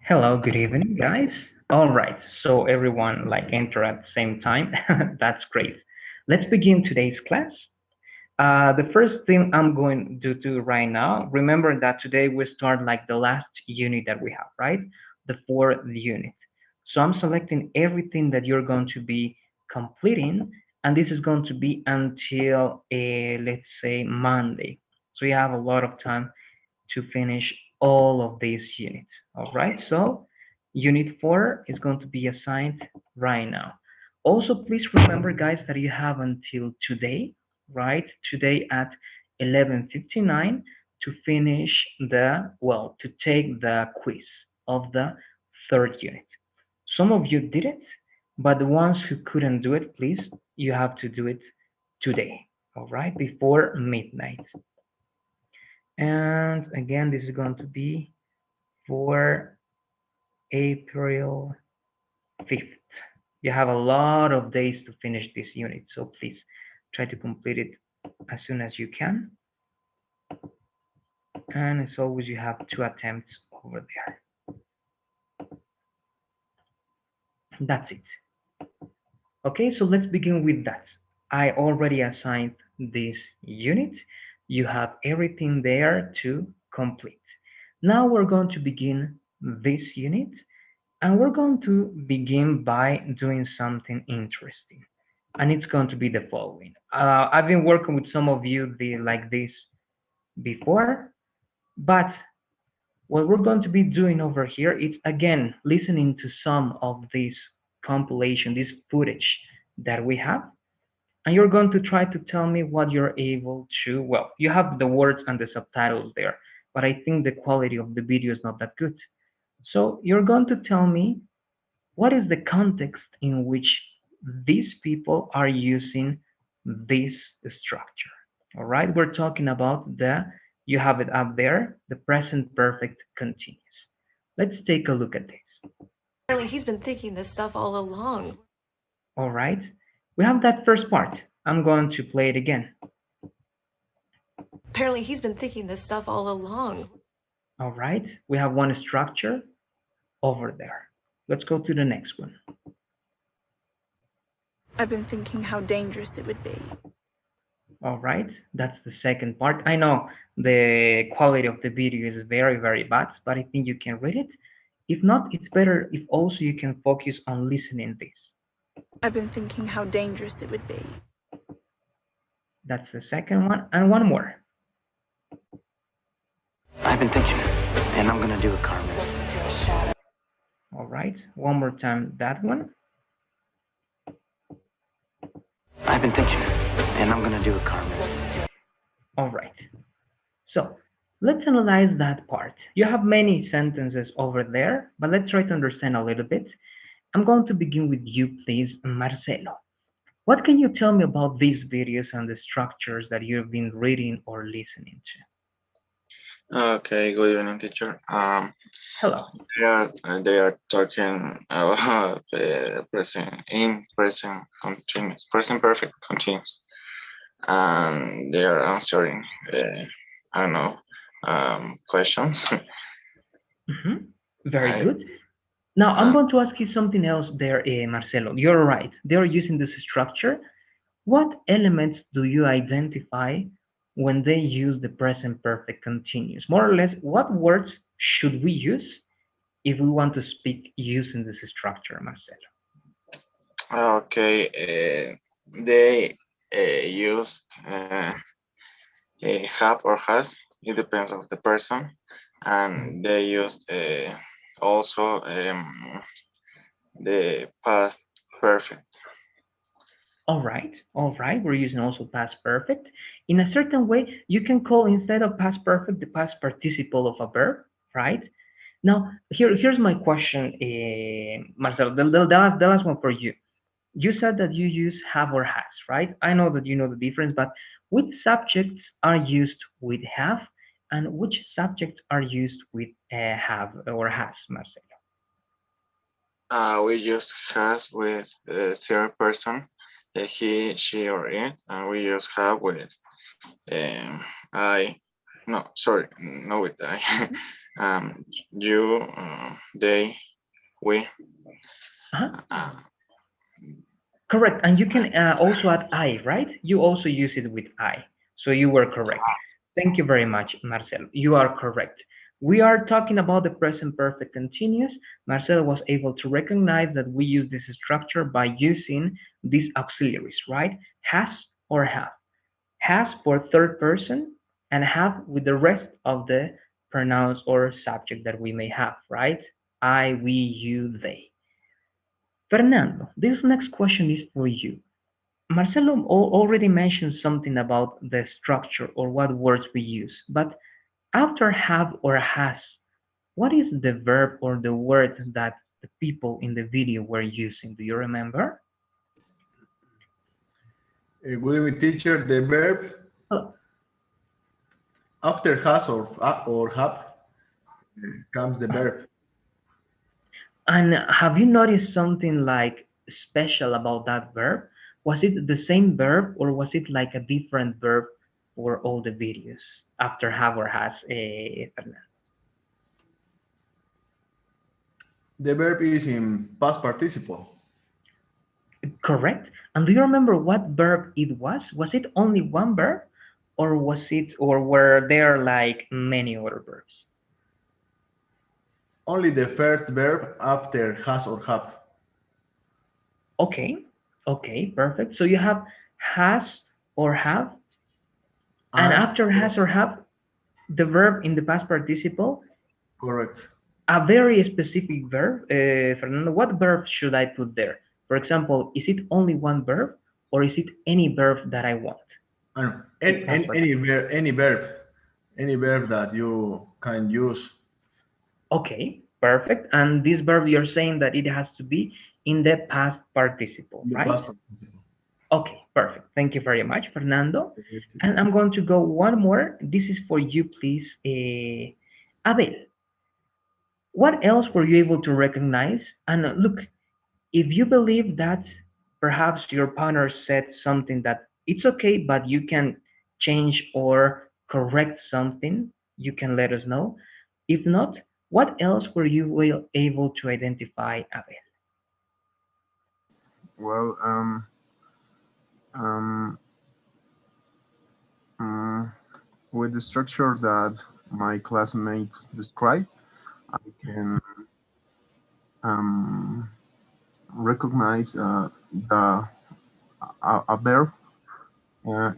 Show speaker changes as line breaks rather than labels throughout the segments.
Hello, good evening, guys. All right, so everyone like enter at the same time. That's great. Let's begin today's class. The first thing I'm going to do right now, remember that today we start like the last unit that we have, right? The fourth unit. So I'm selecting everything that you're going to be completing, and this is going to be until, let's say, Monday. So you have a lot of time to finish all of these units. All right, so unit 4 is going to be assigned right now. Also, please remember, guys, that you have until today, right? Today at 11:59 to finish to take the quiz of the third unit. Some of you did it, but the ones who couldn't do it, please, you have to do it today, all right, before midnight. And again, this is going to be for April 5th. You have a lot of days to finish this unit, so please try to complete it as soon as you can. And as always, you have 2 attempts over there. That's it. Okay, so let's begin with that. I already assigned this unit. You have everything there to complete. Now we're going to begin this unit. And we're going to begin by doing something interesting. And it's going to be the following. I've been working with some of you like this before, but what we're going to be doing over here is again listening to some of this compilation, this footage that we have. And you're going to try to tell me what you're able to. Well, you have the words and the subtitles there, but I think the quality of the video is not that good. So you're going to tell me what is the context in which these people are using this structure. All right, we're talking about you have it up there, the present perfect continuous. Let's take a look at this.
Apparently he's been thinking this stuff all along.
All right, we have that first part. I'm going to play it again.
Apparently he's been thinking this stuff all along.
All right, we have one structure over there. Let's go to the next one.
I've been thinking how dangerous it would be.
All right, that's the second part. I know the quality of the video is very, very bad, but I think you can read it. If not, it's better if also you can focus on listening this.
I've been thinking how dangerous it would be.
That's the second one, and one more.
I've been thinking, and I'm gonna do it, Carmen.
All right, one more time, that one.
I've been thinking, and I'm gonna do it, Carmen.
All right, so let's analyze that part. You have many sentences over there, but let's try to understand a little bit. I'm going to begin with you, please, Marcelo. What can you tell me about these videos and the structures that you've been reading or listening to?
Okay, good evening, teacher.
Hello.
They are talking about present continuous, present perfect continuous, and they are answering, I don't know, questions.
Very good. Now I'm going to ask you something else there, Marcelo. You're right. They're using this structure. What elements do you identify when they use the present perfect continuous? More or less, what words should we use if we want to speak using this structure, Marcelo?
Okay, they used have or has. It depends of the person, and they used also the past perfect.
All right. We're using also past perfect. In a certain way, you can call instead of past perfect the past participle of a verb, right? Now, here's my question, Marcelo. The last one for you. You said that you use have or has, right? I know that you know the difference, but which subjects are used with have and which subjects are used with have or has, Marcelo?
We use has with the third person, he, she, or it, and we use have with I. No, sorry, no with I. You, they, we.
Uh-huh.
Uh,
Correct. And you can also add I, right? You also use it with I. So you were correct. Thank you very much, Marcelo. You are correct. We are talking about the present perfect continuous. Marcelo was able to recognize that we use this structure by using these auxiliaries, right? Has or have. Has for third person and have with the rest of the pronouns or subject that we may have, right? I, we, you, they. Fernando, this next question is for you. Marcelo already mentioned something about the structure or what words we use, but after have or has, what is the verb or the word that the people in the video were using? Do you remember?
Good evening, teacher. The verb
Oh,
after has or have comes the verb.
and have you noticed something like special about that verb? Was it the same verb or was it like a different verb for all the videos after have or has, Fernando?
The verb is in past participle.
Correct. And do you remember what verb it was? Was it only one verb or was it or were there like many other verbs?
Only the first verb after has or have.
Okay. Okay, perfect. So you have has or have, and
And
after has or have, the verb in the past participle,
correct.
a very specific verb. Fernando, what verb should I put there? For example, is it only one verb or is it any verb that I want?
And
With past participle.
any verb that you can use.
Okay, perfect. And this verb, you're saying that it has to be in the past participle,
The
right?
past participle.
Okay, perfect. Thank you very much, Fernando. And I'm going to go one more. This is for you, please. Abel, what else were you able to recognize? And look, if you believe that perhaps your partner said something that it's okay, but you can change or correct something, you can let us know. If not, what else were you able to identify, Abel?
Well, um, mm, with the structure that my classmates describe, I can um, recognize a verb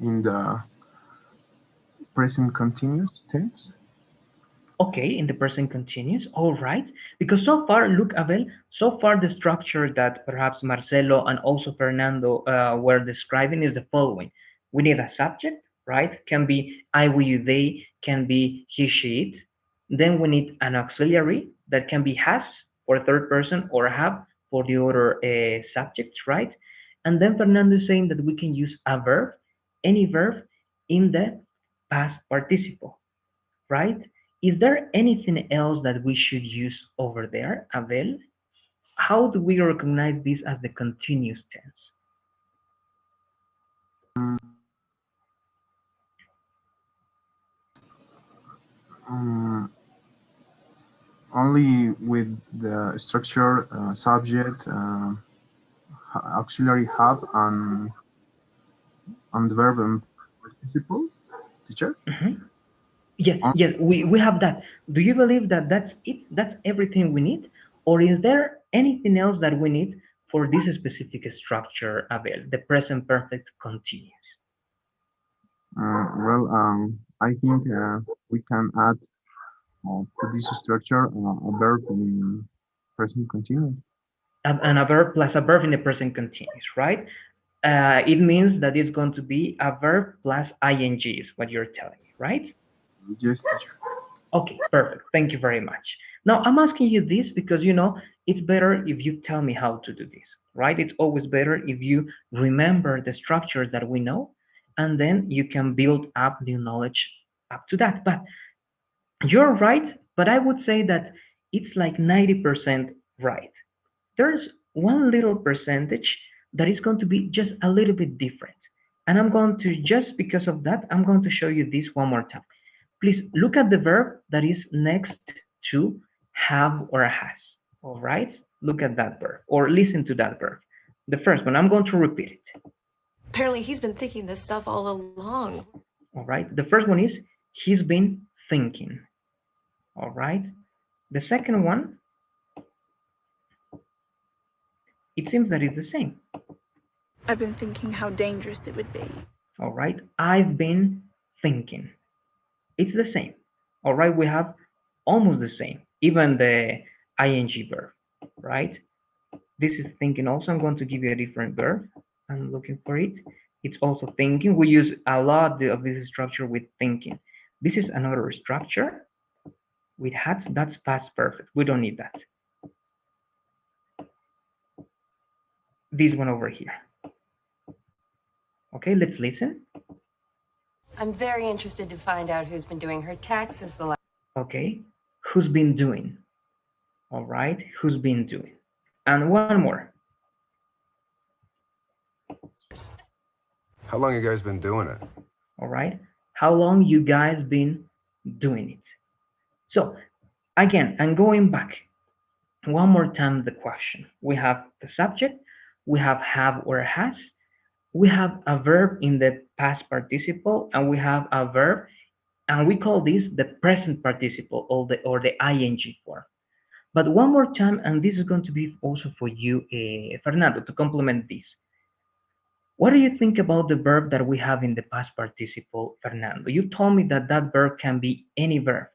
in the present continuous tense.
Okay, in the present continuous, all right. Because so far, look, Abel, so far the structure that perhaps Marcelo and also Fernando were describing is the following. We need a subject, right? Can be I, we, you, they, can be he, she, it. Then we need an auxiliary that can be has for third person or have for the other subjects, right? And then Fernando is saying that we can use a verb, any verb in the past participle, right? Is there anything else that we should use over there, Abel? How do we recognize this as the continuous tense?
Um, Only with the structure, subject, auxiliary have, and the verb and participle. Teacher.
Mhm. Yes,
On,
yes, we have that. Do you believe that that's it? That's everything we need? Or is there anything else that we need for this specific structure, Abel, the present perfect continuous?
well, I think we can add to this structure a verb in present continuous.
And a verb plus a verb in the present continuous, right? It means that it's going to be a verb plus ing is what you're telling me, right?
Yes, teacher.
Okay, perfect. Thank you very much. Now, I'm asking you this because, it's better if you tell me how to do this, right? It's always better if you remember the structures that we know, and then you can build up new knowledge up to that. But you're right, but I would say that it's like 90% right. There's one little percentage that is going to be just a little bit different. And I'm going to, just because of that, I'm going to show you this one more time. Please look at the verb that is next to have or has. All right? Look at that verb or listen to that verb. The first one, I'm going to repeat it.
Apparently, he's been thinking this stuff all along.
All right? The first one is he's been thinking. All right? The second one, it seems that it's the same.
I've been thinking how dangerous it would be.
All right? I've been thinking. It's the same. All right? We have almost the same, even the ing verb, right? This is thinking also. I'm going to give you a different verb. I'm looking for it. It's also thinking. We use a lot of this structure with thinking. This is another structure with had. That's past perfect. We don't need that. This one over here. Okay, let's listen.
I'm very interested to find out who's been doing her taxes the last.
Okay, who's been doing? All right, who's been doing? And one more.
How long you guys been doing it?
All right, how long you guys been doing it? So again, I'm going back one more time the question. We have the subject, we have or has, we have a verb in the past participle, and we have a verb, and we call this the present participle or the ing form. But one more time, and this is going to be also for you, Fernando, to complement this. What do you think about the verb that we have in the past participle, Fernando? You told me that that verb can be any verb,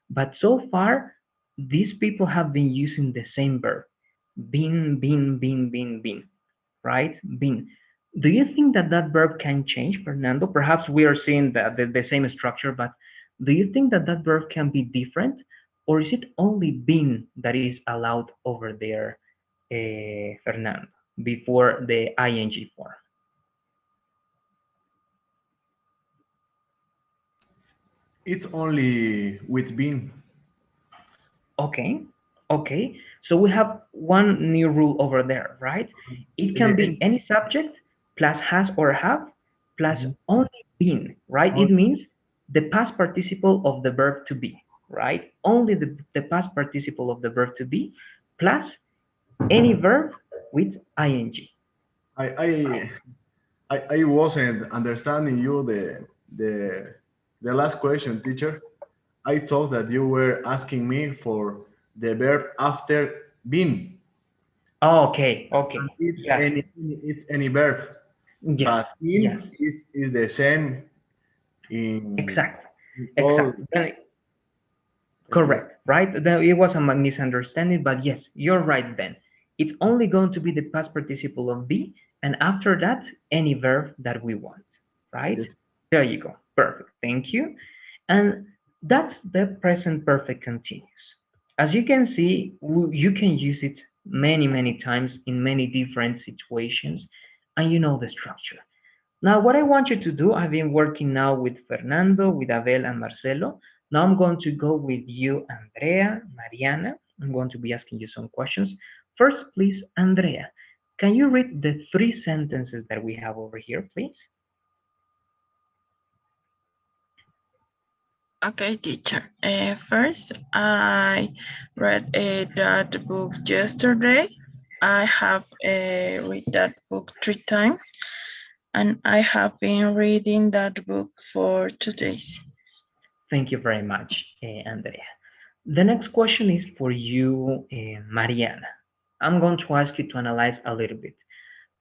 but so far, these people have been using the same verb, been, right? Been. Do you think that that verb can change, Fernando? Perhaps we are seeing the same structure, but do you think that that verb can be different? Or is it only been that is allowed over there, Fernando, before the ing form?
It's only with been.
Okay, okay. So we have one new rule over there, right? It can be any subject plus has or have plus only been, right? It means the past participle of the verb to be, right? Only the past participle of the verb to be plus any verb with ing.
I wasn't understanding you the last question, teacher. I thought that you were asking me for the verb after been.
Oh, okay, okay.
And it's
Yeah.
it's any verb.
Yes.
But in
Yes.
is the same in
Exactly.
all.
Exactly. Correct, right? It was a misunderstanding, but yes, you're right, Ben. It's only going to be the past participle of be, and after that, any verb that we want, right?
Yes.
There you go. Perfect. Thank you. And that's the present perfect continuous. As you can see, you can use it many times in many different situations, and you know the structure. Now, what I want you to do, I've been working now with Fernando, with Abel, and Marcelo. Now I'm going to go with you, Andrea, Mariana. I'm going to be asking you some questions. First, please, Andrea, can you read the 3 sentences that we have over here, please?
Okay, teacher. First, I read that book yesterday. I have read that book 3 times, and I have been reading that book for 2 days.
Thank you very much, Andrea. The next question is for you, Mariana. I'm going to ask you to analyze a little bit.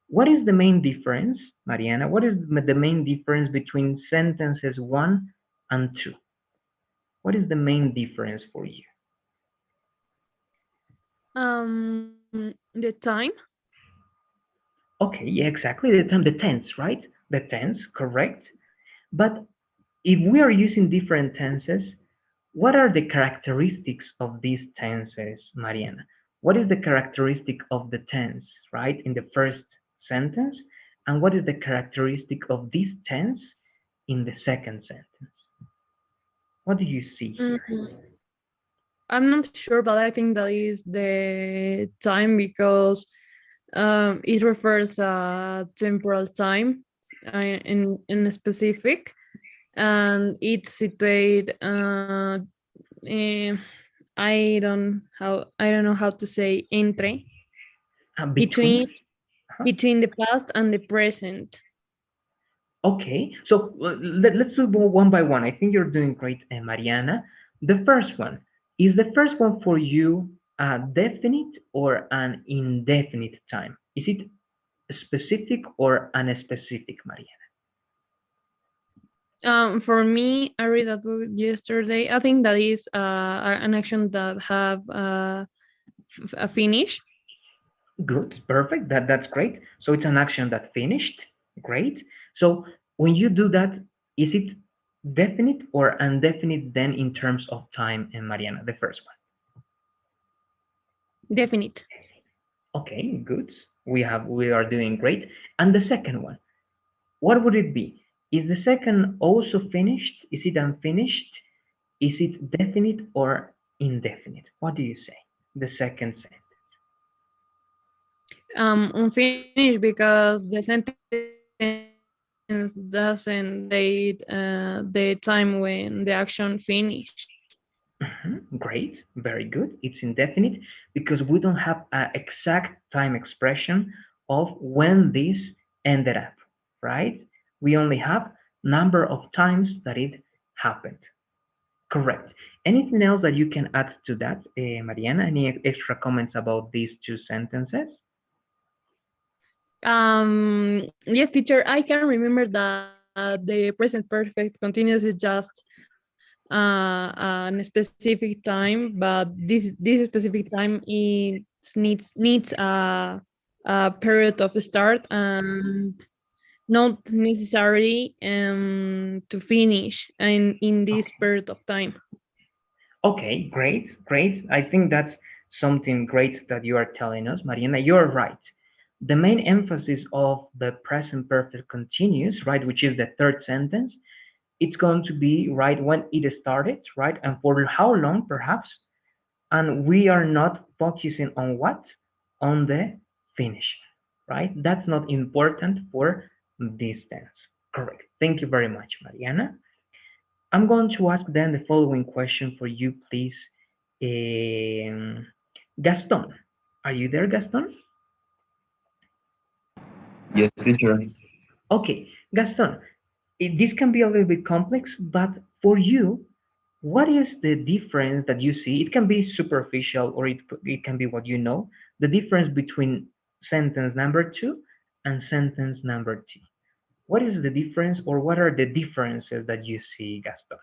What is the main difference, Mariana? What is the main difference between sentences 1 and 2? What is the main difference for you?
The time.
Okay, yeah, exactly. The time, the tense, right? The tense, correct. But if we are using different tenses, what are the characteristics of these tenses, Mariana? What is the characteristic of the tense, right, in the first sentence? And what is the characteristic of this tense in the second sentence? What do you see here?
I'm not sure, but I think that is the time because it refers a temporal time in specific. and it's situated. I don't know how to say entre
Between?
between the past and the present.
Okay, so let's do one by one. I think you're doing great, Mariana. The first one, is the first one for you a definite or an indefinite time? Is it specific or unspecific, Mariana?
For me, I read that book yesterday. I think that is an action that have a finish.
Good, perfect. That's great. So it's an action that finished. Great. So when you do that, is it definite or indefinite then in terms of time, and Mariana, the first one?
Definite.
Okay, good. We are doing great. And the second one, what would it be? Is the second also finished? Is it unfinished? Is it definite or indefinite? What do you say? The second sentence.
Unfinished because the sentence doesn't date the time when the action finished.
Great, very good. It's indefinite because we don't have an exact time expression of when this ended up, right? We only have number of times that it happened. Correct. Anything else that you can add to that, Mariana? Any extra comments about these two sentences?
Yes, teacher, I can remember that the present perfect continuous is just a specific time, but this specific time needs a period of start and not necessarily to finish in this period of time.
Okay, great, great. I think that's something great that you are telling us, Mariana. You're right. The main emphasis of the present perfect continuous, right, which is the third sentence, it's going to be right when it started, right, and for how long, perhaps. And we are not focusing on what? On the finish, right? That's not important for this tense. Correct. Thank you very much, Mariana. I'm going to ask then the following question for you, please. Gaston, are you there, Gaston?
Yes, teacher.
Okay, Gaston, this can be a little bit complex, but for you, what is the difference that you see? It can be superficial or it can be what you know, the difference between sentence number two and sentence number two. What is the difference or what are the differences that you see, Gaston?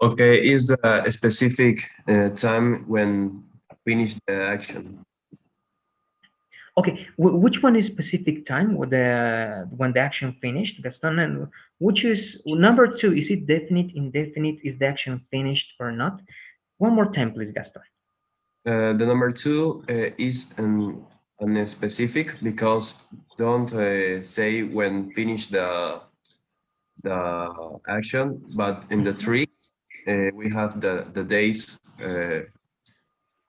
Okay, is a specific time when finish the action.
Okay, which one is specific time when the action finished, Gaston? And which is number two? Is it definite, indefinite? Is the action finished or not? One more time, please, Gaston.
The number two is an specific because don't say when finish the action, but in the three we have the days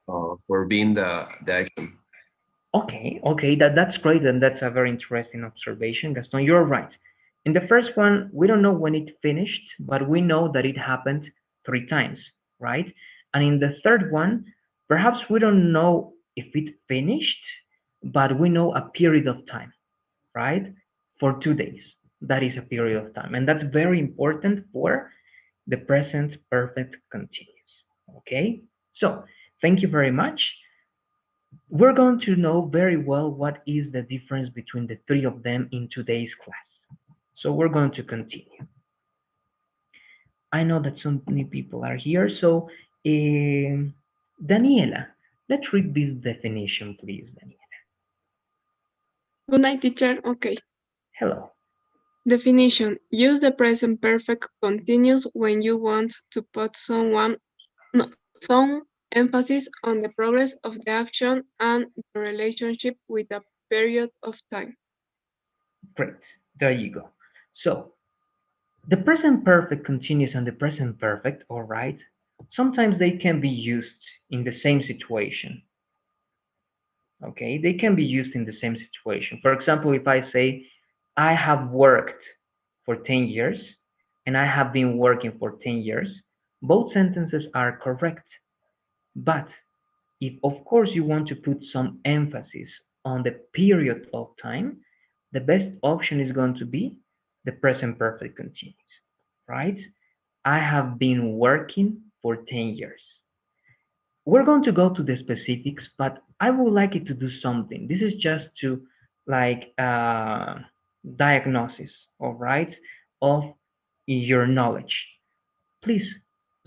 for being the action.
Okay, okay, that's great, and that's a very interesting observation, Gaston. You're right. In the first one, we don't know when it finished, but we know that it happened 3 times, right? And in the third one, perhaps we don't know if it finished, but we know a period of time, right? For 2 days. That is a period of time, and that's very important for the present perfect continuous. Okay, so thank you very much. We're going to know very well what is the difference between the 3 of them in today's class. So we're going to continue. I know that so many people are here, so Daniela, let's read this definition, please, Daniela.
Good night, teacher. Okay.
Hello.
Definition. Use the present perfect continuous when you want to put some emphasis on the progress of the action and the relationship with a period of time.
Great. There you go. So the present perfect continuous and the present perfect, all right, sometimes they can be used in the same situation. Okay, they can be used in the same situation. For example, if I say, I have worked for 10 years and I have been working for 10 years, both sentences are correct. But if, of course, you want to put some emphasis on the period of time, the best option is going to be the present perfect continuous, right? I have been working for 10 years. We're going to go to the specifics, but I would like you to do something. This is just to like diagnosis, all right, of your knowledge. Please,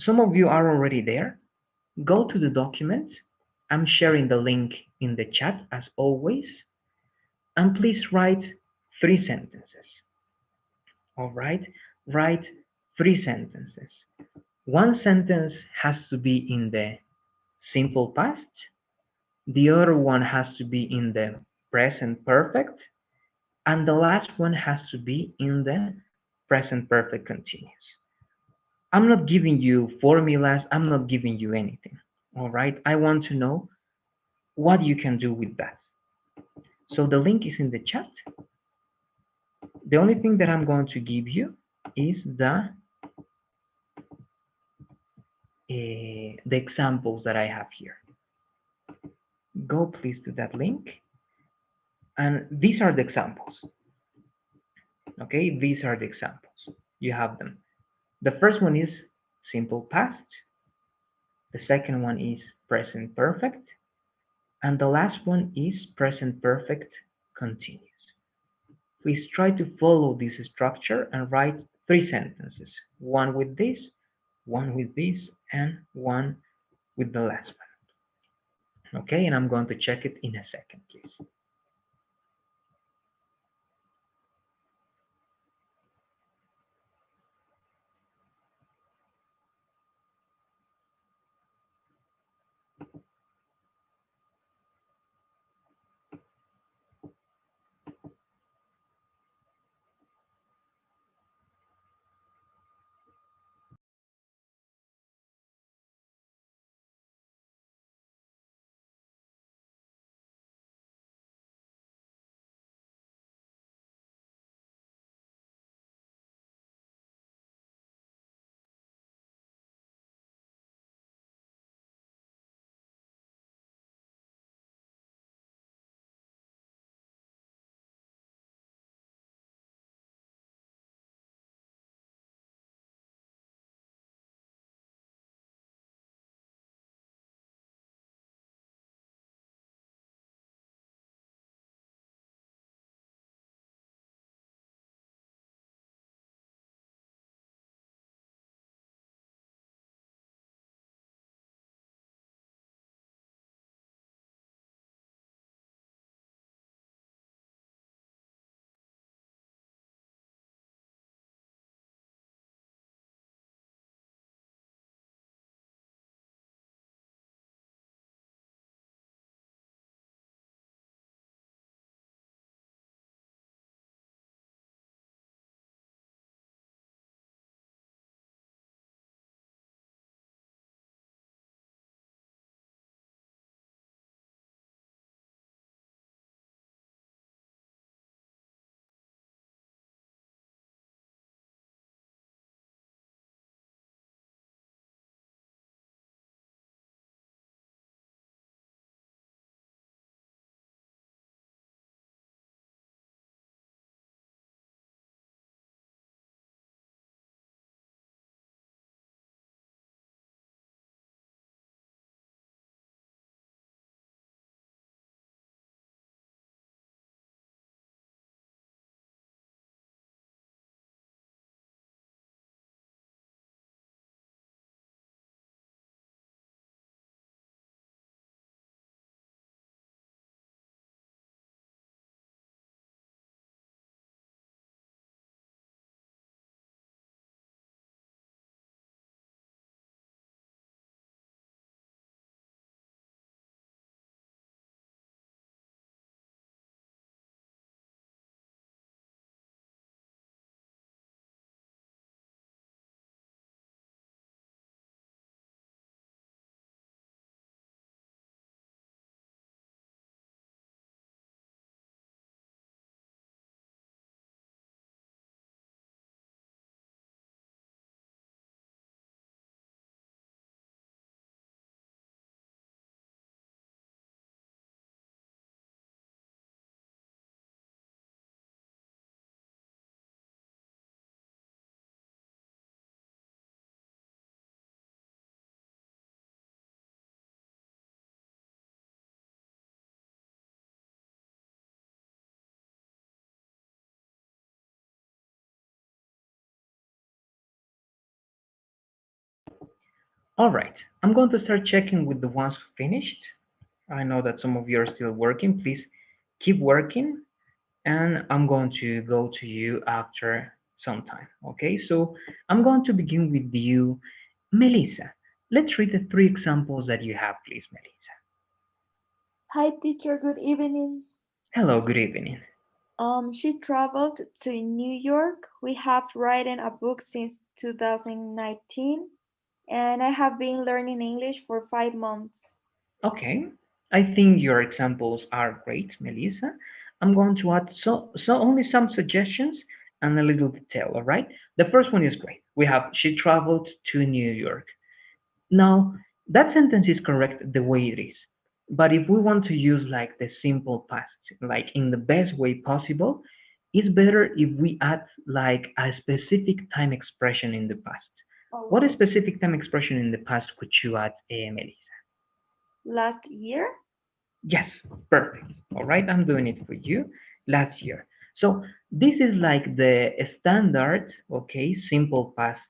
some of you are already there. Go to the document. I'm sharing the link in the chat as always. And please write 3 sentences. All right, write 3 sentences. One sentence has to be in the simple past. The other one has to be in the present perfect. And the last one has to be in the present perfect continuous. I'm not giving you formulas. I'm not giving you anything. All right. I want to know what you can do with that. So the link is in the chat. The only thing that I'm going to give you is the examples that I have here. Go please to that link. And these are the examples. Okay, these are the examples. You have them. The first one is simple past. The second one is present perfect. And the last one is present perfect continuous. Please try to follow this structure and write 3 sentences. One with this, one with this, and one with the last one. Okay, and I'm going to check it in a second, please. All right, I'm going to start checking with the ones who finished. I know that some of you are still working. Please keep working, and I'm going to go to you after some time. Okay, so I'm going to begin with you, Melissa. Let's read the three examples that you have, please, Melissa.
Hi, teacher. Good evening.
Hello, good evening.
She traveled to New York. We have written a book since 2019, and I have been learning English for 5 months.
Okay, I think your examples are great, Melissa. I'm going to add only some suggestions and a little detail, all right? The first one is great. We have, she traveled to New York. Now, that sentence is correct the way it is. But if we want to use like the simple past, like in the best way possible, it's better if we add like a specific time expression in the past. What
Oh.
specific time expression in the past could you add, Melissa?
Last year?
Yes, perfect. All right, I'm doing it for you last year. So this is like the standard, okay, simple past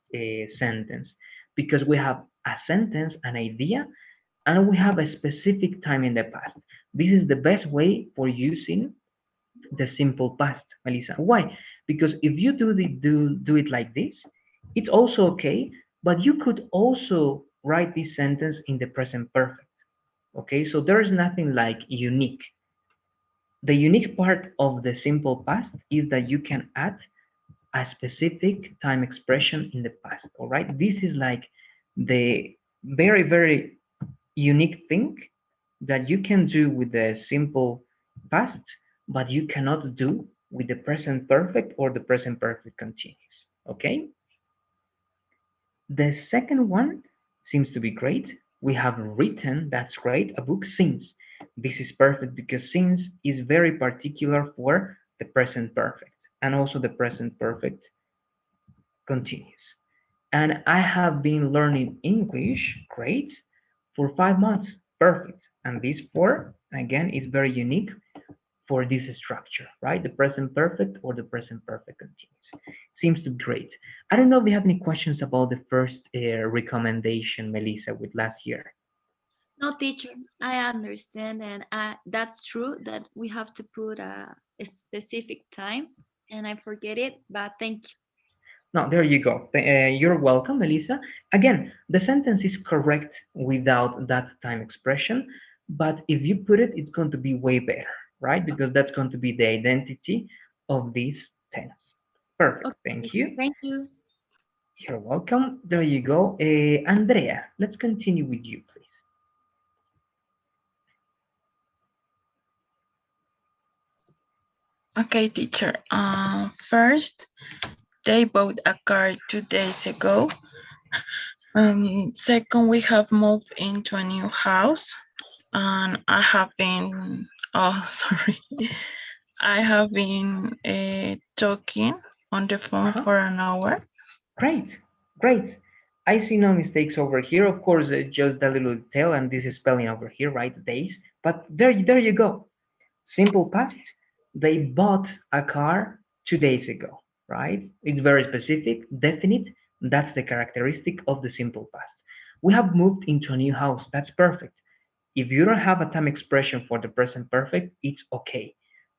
sentence because we have a sentence, an idea, and we have a specific time in the past. This is the best way for using the simple past, Melissa. Why? Because if you do it like this, it's also okay, but you could also write this sentence in the present perfect. Okay, so there is nothing like unique. The unique part of the simple past is that you can add a specific time expression in the past. All right, this is like the very, very unique thing that you can do with the simple past, but you cannot do with the present perfect or the present perfect continuous. Okay, the second one seems to be great. We have written, that's great, a book since. This is perfect because since is very particular for the present perfect and also the present perfect continuous. And I have been learning English, great, for 5 months, perfect. And this for, again, is very unique for this structure, right? The present perfect or the present perfect continuous. Seems to be great. I don't know if you have any questions about the first recommendation, Melissa, with last year.
No, teacher, I understand, and that's true that we have to put a specific time, and I forget it, but thank you.
No, there you go. You're welcome, Melissa. Again, the sentence is correct without that time expression, but if you put it, it's going to be way better, right? Because that's going to be the identity of this tense. Perfect.
Okay,
Thank you.
thank you.
You're welcome. There you go. Andrea, let's continue with you, please.
Okay, teacher. First, they bought a car 2 days ago. Second, we have moved into a new house, and I have been. Oh, sorry. I have been talking on the phone for an hour.
Great, great. I see no mistakes over here. Of course, just a little detail, and this is spelling over here, right? Days. But there you go. Simple past. They bought a car 2 days ago, right? It's very specific, definite. That's the characteristic of the simple past. We have moved into a new house. That's perfect. If you don't have a time expression for the present perfect, it's okay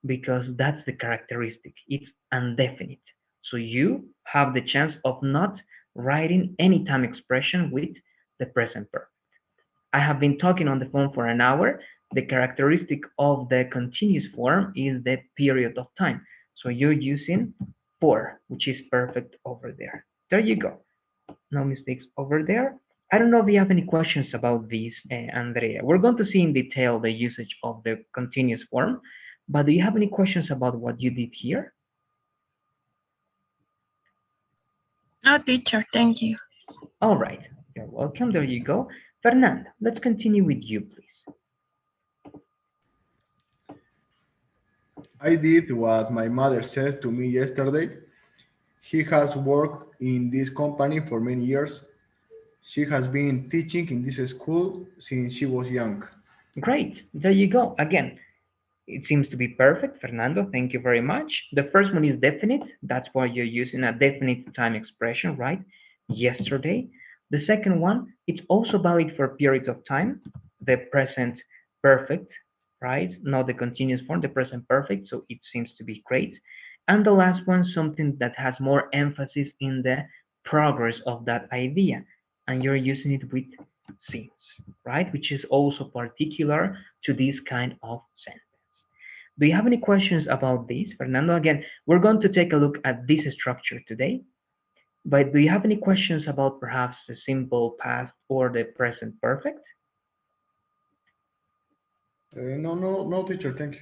because that's the characteristic. It's indefinite. So you have the chance of not writing any time expression with the present perfect. I have been talking on the phone for an hour. The characteristic of the continuous form is the period of time. So you're using for, which is perfect over there. There you go. No mistakes over there. I don't know if you have any questions about this, Andrea. We're going to see in detail the usage of the continuous form, but do you have any questions about what you did here?
No, teacher, thank you.
All right, you're welcome. There you go. Fernanda, let's continue with you, please.
I did what my mother said to me yesterday. He has worked in this company for many years. She has been teaching in this school since she was young.
Great. There you go. Again, it seems to be perfect. Fernando, thank you very much. The first one is definite. That's why you're using a definite time expression, right? Yesterday. The second one, it's also valid for periods of time, the present perfect, right? Not the continuous form, the present perfect, so it seems to be great. And the last one, something that has more emphasis in the progress of that idea, and you're using it with since, right? Which is also particular to this kind of sentence. Do you have any questions about this, Fernando? Again, we're going to take a look at this structure today, but do you have any questions about perhaps the simple past or the present perfect?
No, teacher, thank you.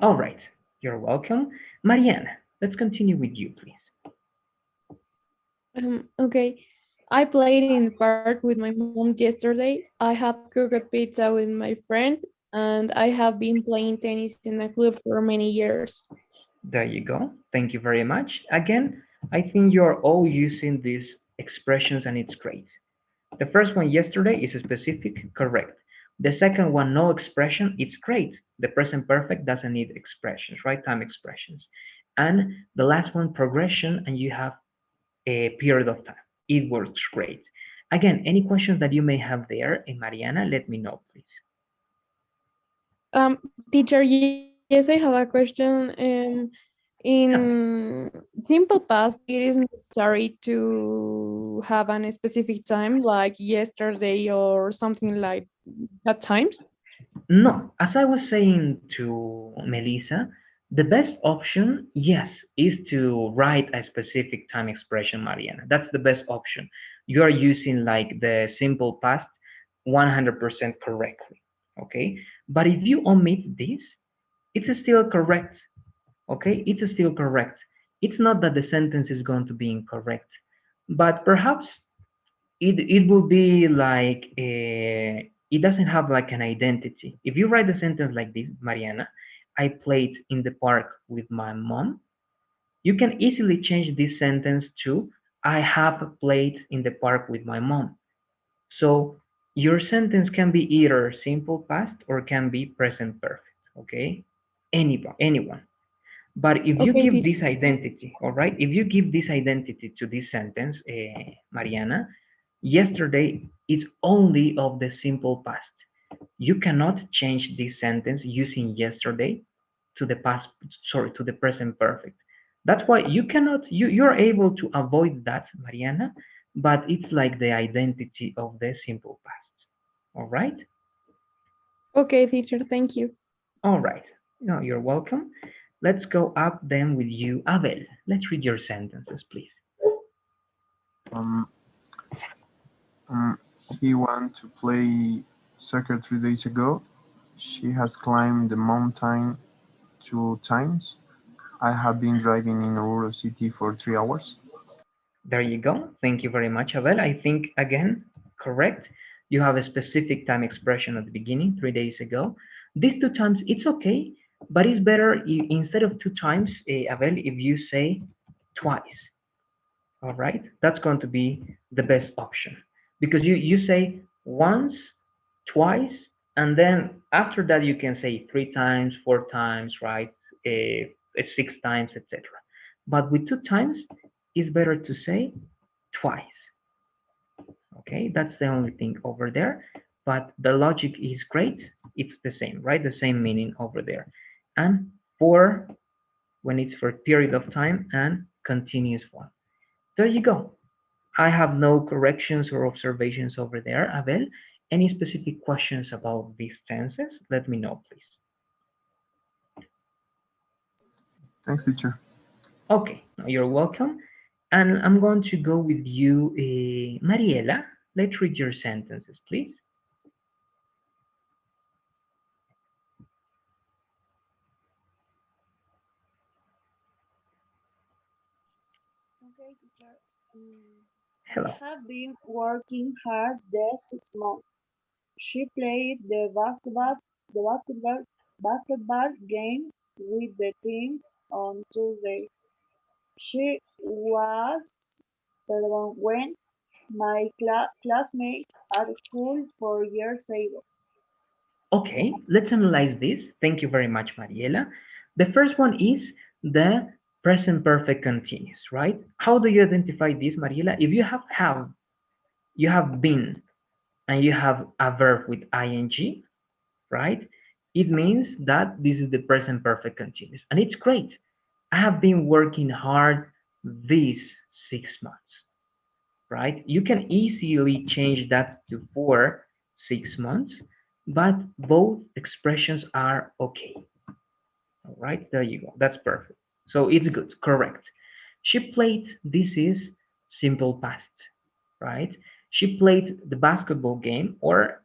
All right, you're welcome. Mariana, let's continue with you, please.
Okay. I played in the park with my mom yesterday. I have cooked pizza with my friend, and I have been playing tennis in a club for many years.
There you go. Thank you very much. Again, I think you're all using these expressions and it's great. The first one, yesterday, is specific, correct. The second one, no expression, it's great. The present perfect doesn't need expressions, right? Time expressions. And the last one, progression, and you have a period of time. It works great. Again, any questions that you may have there, Mariana, let me know, please.
Teacher, yes, I have a question. In simple past, it is necessary to have a specific time, like yesterday or something like that times?
No, as I was saying to Melissa, the best option, yes, is to write a specific time expression, Mariana. That's the best option. You are using like the simple past 100% correctly, okay? But if you omit this, it's still correct, okay? It's still correct. It's not that the sentence is going to be incorrect, but perhaps it will be like it doesn't have like an identity. If you write a sentence like this, Mariana, I played in the park with my mom, you can easily change this sentence to I have played in the park with my mom. So your sentence can be either simple past or can be present perfect, okay? Anyone. But if you give this identity, all right, if you give this identity to this sentence, Mariana, yesterday is only of the simple past. You cannot change this sentence using yesterday to the past, sorry, to the present perfect. That's why you cannot, you're able to avoid that, Mariana, but it's like the identity of the simple past. All right?
Okay, teacher, thank you.
All right. No, you're welcome. Let's go up then with you, Abel. Let's read your sentences, please.
He went to play soccer 3 days ago. She has climbed the mountain 2 times. I have been driving in Oruro City for 3 hours.
There you go. Thank you very much, Abel. I think, again, correct. You have a specific time expression at the beginning, 3 days ago. These 2 times, it's okay, but it's better instead of 2 times, Abel, if you say twice. All right? That's going to be the best option. Because you say once, twice, and then after that you can say 3 times, 4 times, right? 6 times, etc. But with 2 times, it's better to say twice. Okay, that's the only thing over there. But the logic is great. It's the same, right? The same meaning over there. And for when it's for period of time and continuous form. There you go. I have no corrections or observations over there, Abel. Any specific questions about these tenses? Let me know, please.
Thanks, teacher.
Okay, you're welcome. And I'm going to go with you, Mariela. Let's read your sentences, please.
Okay, teacher.
Hello.
I have been working hard these 6 months. She played the basketball game with the team on Tuesday. She was when my classmate at school 4 years ago.
Okay, let's analyze this. Thank you very much, Mariela. The first one is the present perfect continuous, right? How do you identify this, Mariela? If you have you have been and you have a verb with ing, right? It means that this is the present perfect continuous, and it's great. I have been working hard these 6 months, right? You can easily change that to for 6 months, but both expressions are okay. All right, there you go. That's perfect. So it's good, correct. She played, this is simple past, right? She played the basketball game, or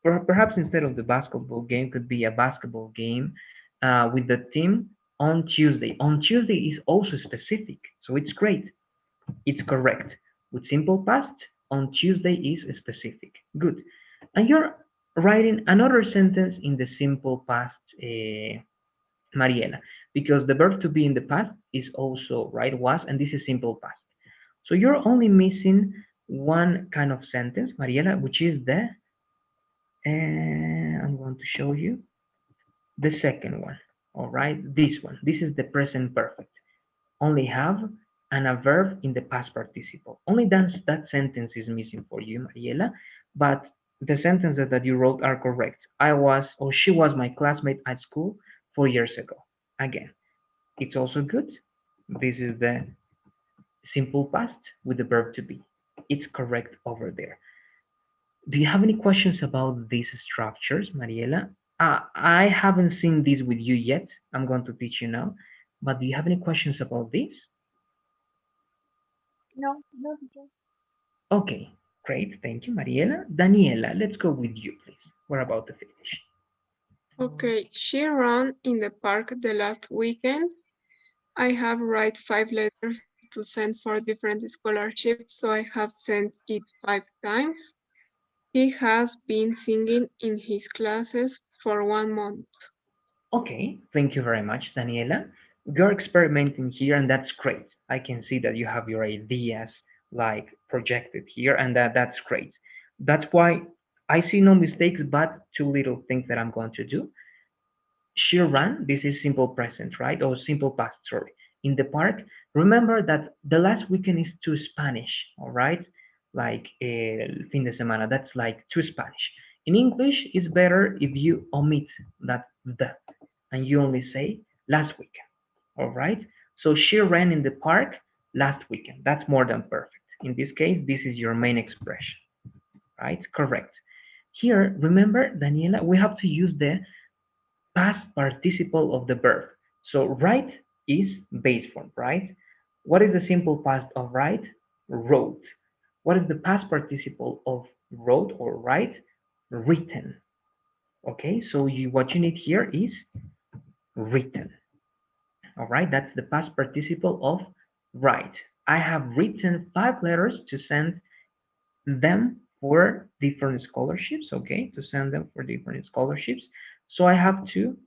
perhaps instead of the basketball game, could be a basketball game with the team on Tuesday. On Tuesday is also specific, so it's great. It's correct. With simple past, on Tuesday is specific. Good. And you're writing another sentence in the simple past, Mariela, because the verb to be in the past is also, right, was, and this is simple past. So you're only missing one kind of sentence, Mariela, which is the, I'm going to show you the second one. All right, this one. This is the present perfect. Only have and a verb in the past participle. Only that sentence is missing for you, Mariela, but the sentences that you wrote are correct. I was, or she was my classmate at school 4 years ago. Again, it's also good. This is the simple past with the verb to be. It's correct over there. Do you have any questions about these structures, Mariela? I haven't seen this with you yet. I'm going to teach you now. But do you have any questions about this?
No, no, teacher.
Okay, great. Thank you, Mariela. Daniela, let's go with you, please. We're about to finish.
Okay, she ran in the park the last weekend. I have write 5 letters to send for different scholarships, so I have sent it 5 times. He has been singing in his classes for 1 month.
Okay, thank you very much, Daniela. You're experimenting here, and that's great. I can see that you have your ideas like projected here, and that's great. That's why I see no mistakes, but 2 little things that I'm going to do. She ran, this is simple present, right? Or simple past, sorry. In the park, remember that the last weekend is to Spanish, all right? Like fin de semana, that's like to Spanish. In English, it's better if you omit that the, and you only say last weekend, all right? So she ran in the park last weekend. That's more than perfect. In this case, this is your main expression, right? Correct. Here, remember, Daniela, we have to use the past participle of the verb. So write is base form, right? What is the simple past of write? Wrote. What is the past participle of wrote or write? Written. Okay, so what you need here is written. All right, that's the past participle of write. I have written 5 letters to send them for different scholarships, okay, to send them for different scholarships. So I have to,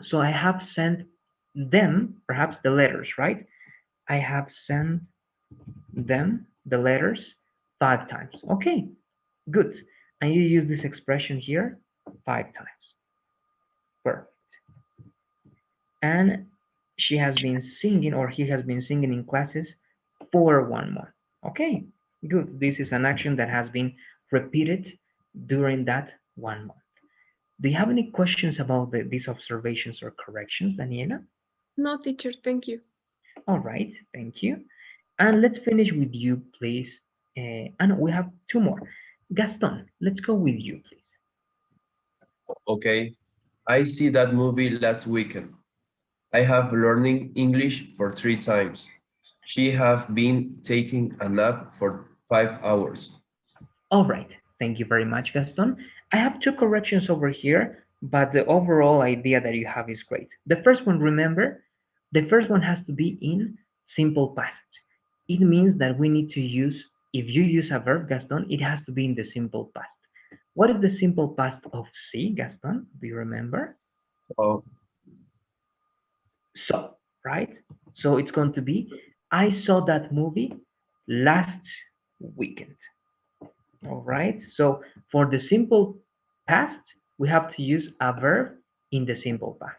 so I have sent them, perhaps the letters, right? I have sent them the letters 5 times. Okay, good. And you use this expression here 5 times. Perfect. And she has been singing, or he has been singing in classes for 1 month. Okay, good. This is an action that has been repeated during that 1 month. Do you have any questions about these observations or corrections, Daniela?
No, teacher, thank you.
All right, thank you. And let's finish with you, please. And we have 2 more. Gaston, let's go with you, please.
Okay. I see that movie last weekend. I have learning English for 3 times. She have been taking a nap for 5 hours.
All right, thank you very much, Gaston. I have 2 corrections over here, but the overall idea that you have is great. The first one, remember, the first one has to be in simple past. It means that we need to use, if you use a verb, Gaston, it has to be in the simple past. What is the simple past of see, Gaston? Do you remember?
Oh.
So, right? So it's going to be, I saw that movie last weekend. All right. So for the simple past, we have to use a verb in the simple past.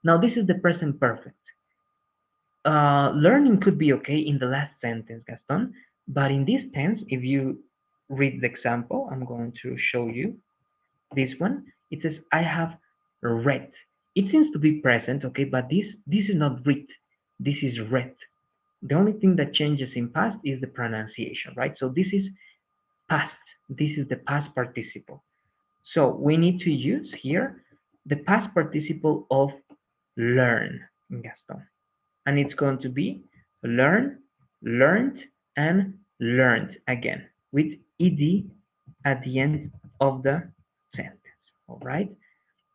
Now, this is the present perfect. Learning could be okay in the last sentence, Gaston, but in this tense, if you read the example. I'm going to show you this one. It says, I have read. It seems to be present, okay, but this is not read. This is read. The only thing that changes in past is the pronunciation, right? So this is past. This is the past participle. So we need to use here the past participle of learn, Gaston. And it's going to be learn, learned, and learned again with ed at the end of the sentence. All right.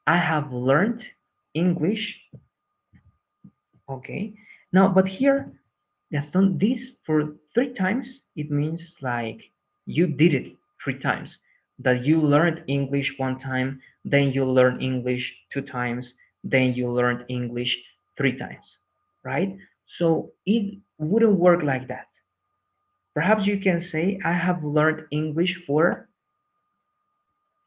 I have learned English. Okay. Now, but here, Gaston, this for 3 times, it means like you did it 3 times. That you learned English 1 time, then you learned English 2 times, then you learned English 3 times, right? So it wouldn't work like that. Perhaps you can say, I have learned English for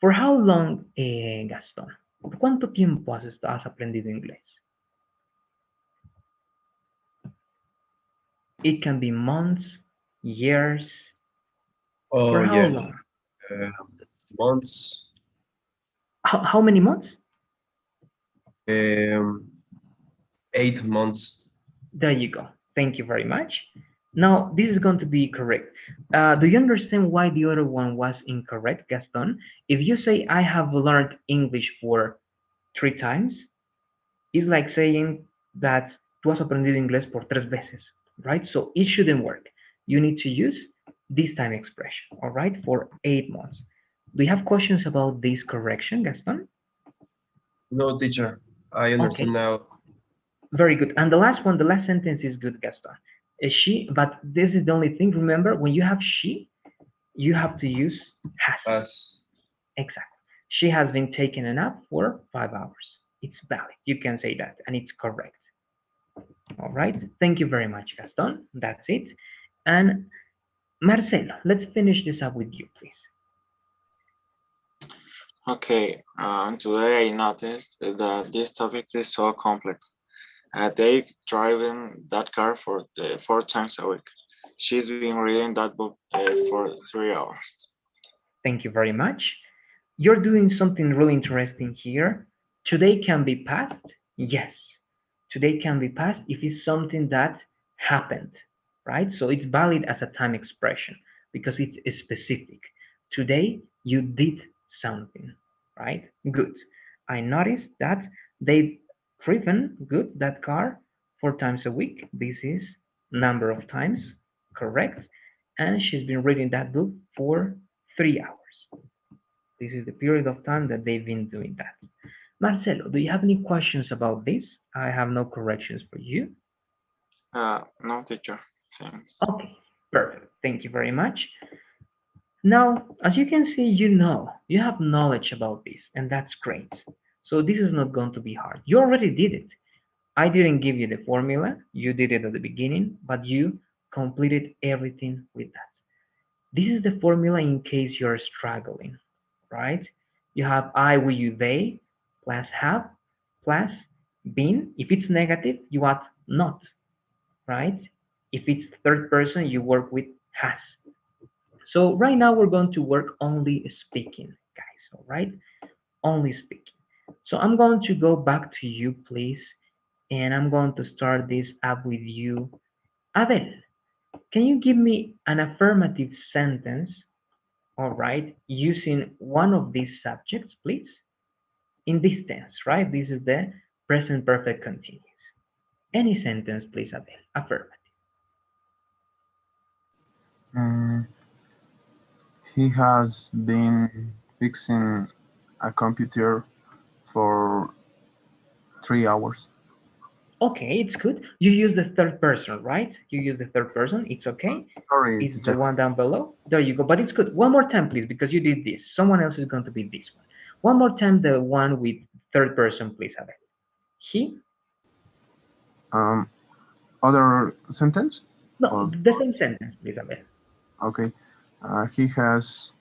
how long, Gaston? ¿Por cuánto tiempo has aprendido inglés? It can be months, years.
Oh,
for how
yeah.
long?
Months.
How many months?
8 months.
There you go. Thank you very much. Now, this is going to be correct. Do you understand why the other one was incorrect, Gaston? If you say, I have learned English for 3 times, it's like saying that tú has aprendido inglés por 3 veces, right? So it shouldn't work. You need to use this time expression, all right, for 8 months. Do you have questions about this correction, Gaston?
No, teacher. I understand now.
Very good. And the last one, the last sentence is good, Gaston. She, but this is the only thing. Remember, when you have she, you have to use has. Exactly. She has been taking a nap for 5 hours. It's valid. You can say that, and it's correct. All right. Thank you very much, Gaston. That's it. And Marcelo, let's finish this up with you, please.
Okay, today I noticed that this topic is so complex. Dave driving that car for 4 times a week. She's been reading that book for 3 hours.
Thank you very much. You're doing something really interesting here. Today can be past. Yes, today can be past if it's something that happened, right? So it's valid as a time expression because it's specific. Today you did something, right? Good. I noticed that they've driven, good, that car 4 times a week. This is number of times, correct. And she's been reading that book for 3 hours. This is the period of time that they've been doing that. Marcelo, do you have any questions about this? I have no corrections for you.
No, teacher. Thanks.
Okay, perfect. Thank you very much. Now, as you can see, you have knowledge about this, and that's great. So this is not going to be hard. You already did it. I didn't give you the formula. You did it at the beginning, but you completed everything with that. This is the formula in case you're struggling, right? You have I, we, you, they, plus have, plus been. If it's negative, you add not, right? If it's third person, you work with has. So right now we're going to work only speaking, guys, all right? Only speaking. So I'm going to go back to you, please, and I'm going to start this up with you. Abel, can you give me an affirmative sentence, all right, using one of these subjects, please? In this tense, right? This is the present perfect continuous. Any sentence, please, Abel. Affirmative.
He has been fixing a computer for 3 hours.
Okay, it's good. You use the third person, right? You use the third person. It's okay.
Sorry,
it's the one down below. There you go. But it's good. One more time, please, because you did this. Someone else is going to be this one. One more time, the one with third person, please, Abel. He?
Other sentence?
No, the same sentence, please, Abel.
Okay. He has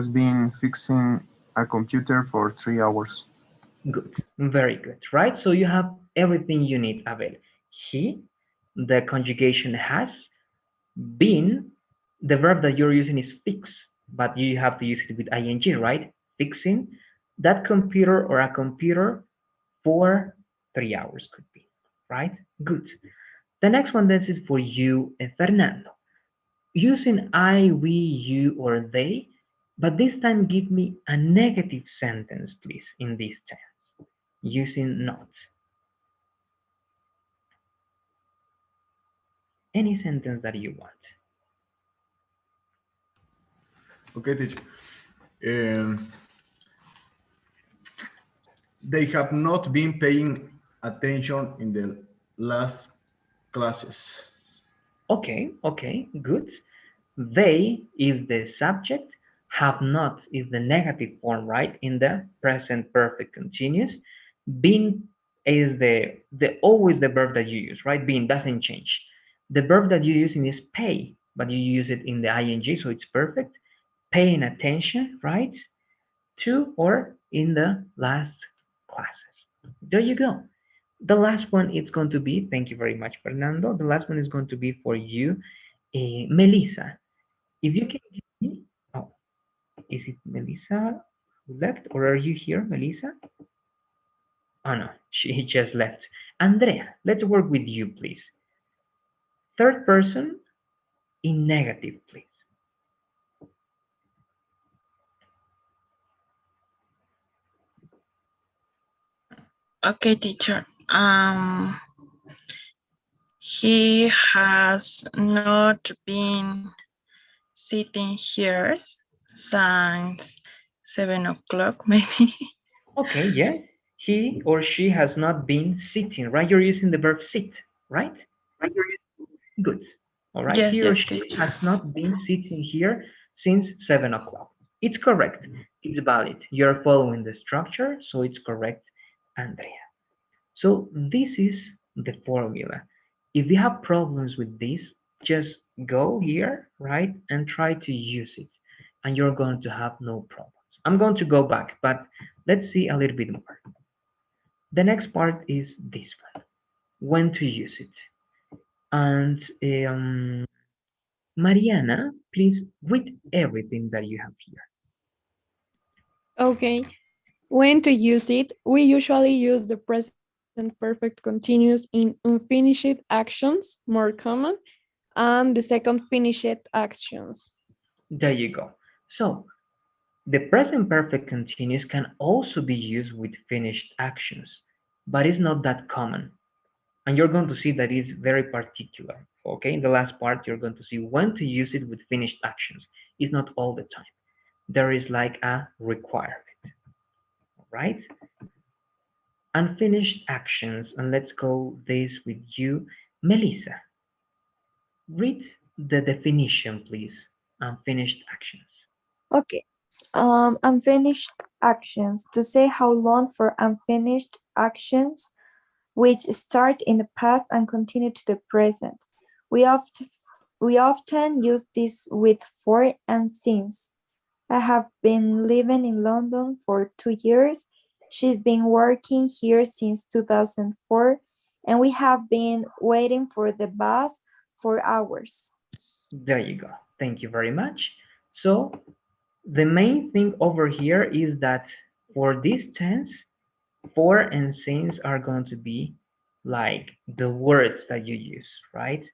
been fixing a computer for 3 hours.
Good. Very good, right? So you have everything you need, Abel. He, the conjugation has, been, the verb that you're using is fix, but you have to use it with ing, right? Fixing that computer or a computer for 3 hours could be, right? Good. The next one, this is for you, Fernando. Using I, we, you, or they, but this time give me a negative sentence, please, in this tense, using not. Any sentence that you want.
Okay, teacher. They have not been paying attention in the last classes.
Okay, good. They is the subject, have not is the negative form, right? In the present perfect continuous. Been is the always the verb that you use, right? Been doesn't change. The verb that you're using is pay, but you use it in the ing, so it's perfect. Paying attention, right? To or in the last classes. There you go. The last one is going to be, thank you very much, Fernando. The last one is going to be for you, Melissa. If you can give me, oh, is it Melissa who left, or are you here, Melissa? Oh no, she just left. Andrea, let's work with you, please. Third person in negative, please.
Okay, teacher. He has not been sitting here since 7 o'clock, maybe.
Okay, yeah. He or she has not been sitting, right? You're using the verb sit, right? Good. All right.
Yes,
He or
yes,
she
teacher.
has not been sitting here since 7 o'clock. It's correct. It's valid. You're following the structure, so it's correct, Andrea. So this is the formula. If you have problems with this, just go here, right, and try to use it, and you're going to have no problems. I'm going to go back, but let's see a little bit more. The next part is this one, when to use it. And Mariana, please read everything that you have here.
Okay. When to use it, we usually use the present perfect continuous in unfinished actions, more common, and the second finished actions.
There you go. So the present perfect continuous can also be used with finished actions, but it's not that common. And you're going to see that it's very particular. Okay, in the last part, you're going to see when to use it with finished actions. It's not all the time. There is like a requirement, right? Unfinished actions, and let's go this with you, Melissa. Read the definition, please. Unfinished actions.
Okay. Unfinished actions. To say how long for unfinished actions which start in the past and continue to the present. We often use this with for and since. I have been living in London for 2 years. She's been working here since 2004, and we have been waiting for the bus for hours.
There you go. Thank you very much. So the main thing over here is that for this tense, for and since are going to be like the words that you use, right?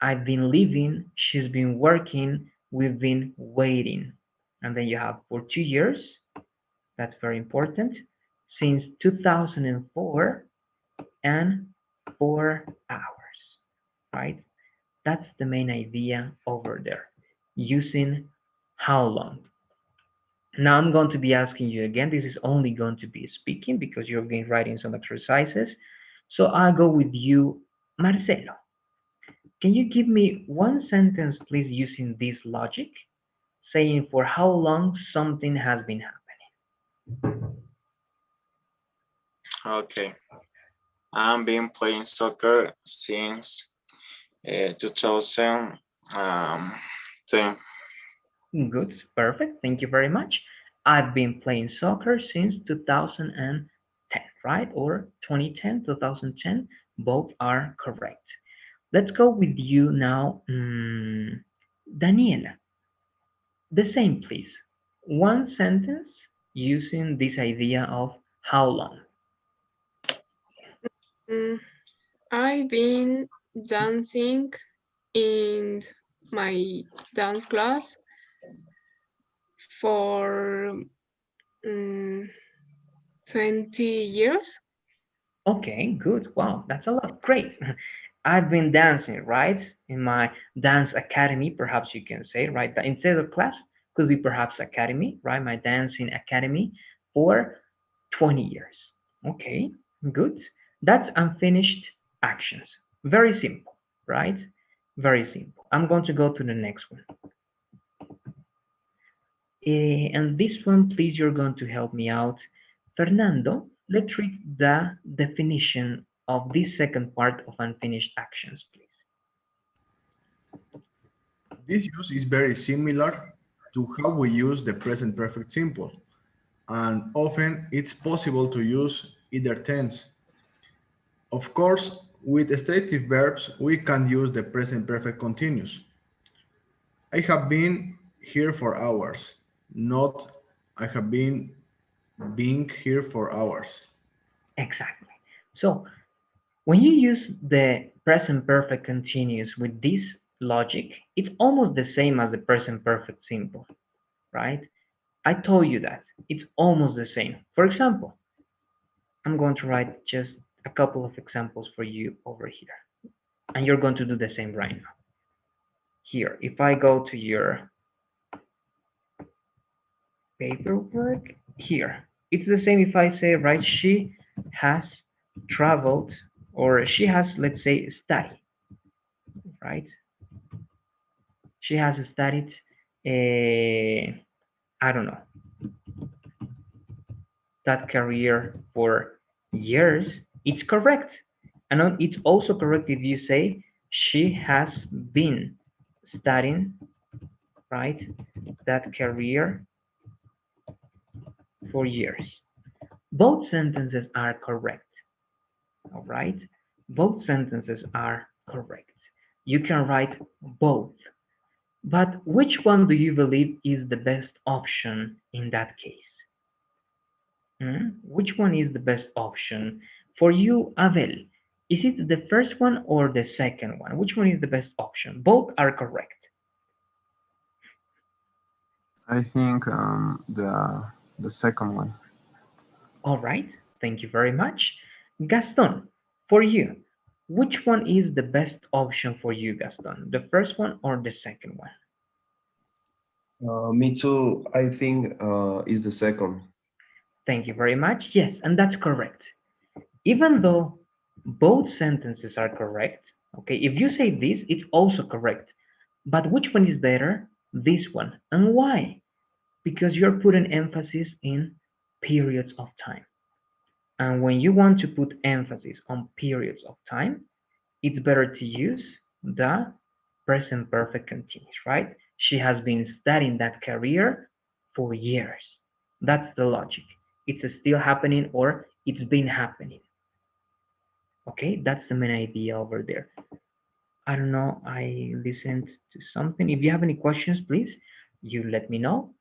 I've been living, she's been working, we've been waiting. And then you have for 2 years, that's very important, since 2004, and 4 hours, right? That's the main idea over there, using how long. Now I'm going to be asking you again, this is only going to be speaking because you've been writing some exercises. So I'll go with you, Marcelo. Can you give me one sentence, please, using this logic, saying for how long something has been happening?
Okay. I've been playing soccer since 2010.
Good, perfect. Thank you very much. I've been playing soccer since 2010, right? Or 2010, 2010, both are correct. Let's go with you now, Daniela, the same, please. One sentence using this idea of how long.
I've been dancing in my dance class for 20 years.
Okay, good. Wow, that's a lot. Great. I've been dancing, right? In my dance academy, perhaps you can say, right? Instead of class, could be perhaps academy, right? My dancing academy for 20 years. Okay, good. That's unfinished actions. Very simple, right? Very simple. I'm going to go to the next one. And this one, please, you're going to help me out. Fernando, let's read the definition of this second part of unfinished actions, please.
This use is very similar to how we use the present perfect simple, and often it's possible to use either tense. Of course, with stative verbs, we can use the present perfect continuous. I have been here for hours, not I have been being here for hours.
Exactly. So when you use the present perfect continuous with this logic, it's almost the same as the present perfect simple, right? I told you that. It's almost the same. For example, I'm going to write just a couple of examples for you over here. And you're going to do the same right now. Here, if I go to your paperwork, here, it's the same if I say, right, she has traveled, or she has, let's say, studied, right? She has studied, I don't know, that career for years. It's correct. And it's also correct if you say she has been studying, right, that career for years. Both sentences are correct. All right, both sentences are correct. You can write both, but which one do you believe is the best option in that case? Which one is the best option for you, Abel? Is it the first one or the second one? Which one is the best option? Both are correct.
I think the second one.
All right, thank you very much. Gaston, for you, which one is the best option for you, Gaston? The first one or the second one?
Me too. I think is the second.
Thank you very much. Yes, and that's correct. Even though both sentences are correct, okay, if you say this, it's also correct. But which one is better? This one. And why? Because you're putting emphasis in periods of time. And when you want to put emphasis on periods of time, it's better to use the present perfect continuous, right? She has been studying that career for years. That's the logic. It's still happening or it's been happening. Okay, that's the main idea over there. I don't know, I listened to something. If you have any questions, please, you let me know.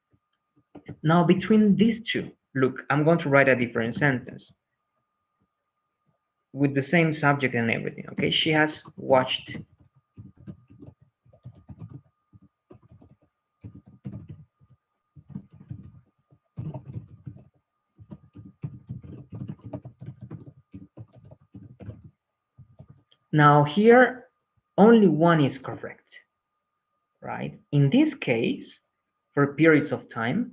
Now, between these two, look, I'm going to write a different sentence with the same subject and everything, okay? She has watched Now here, only one is correct, right? In this case, for periods of time,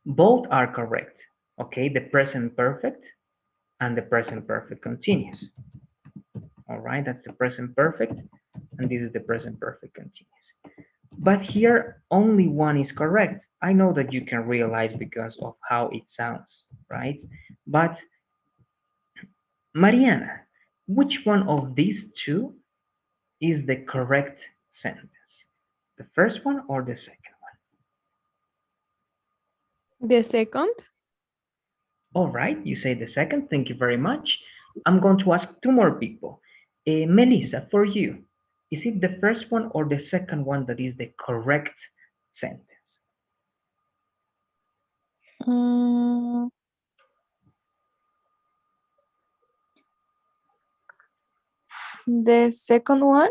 both are correct, okay? The present perfect and the present perfect continuous. All right, that's the present perfect, and this is the present perfect continuous. But here, only one is correct. I know that you can realize because of how it sounds, right? But Mariana, which one of these two is the correct sentence? The first one or the second one?
The second.
All right, you say the second. Thank you very much. I'm going to ask two more people. Melissa, for you, Is it the first one or the second one that is the correct sentence?
Mm, the second one.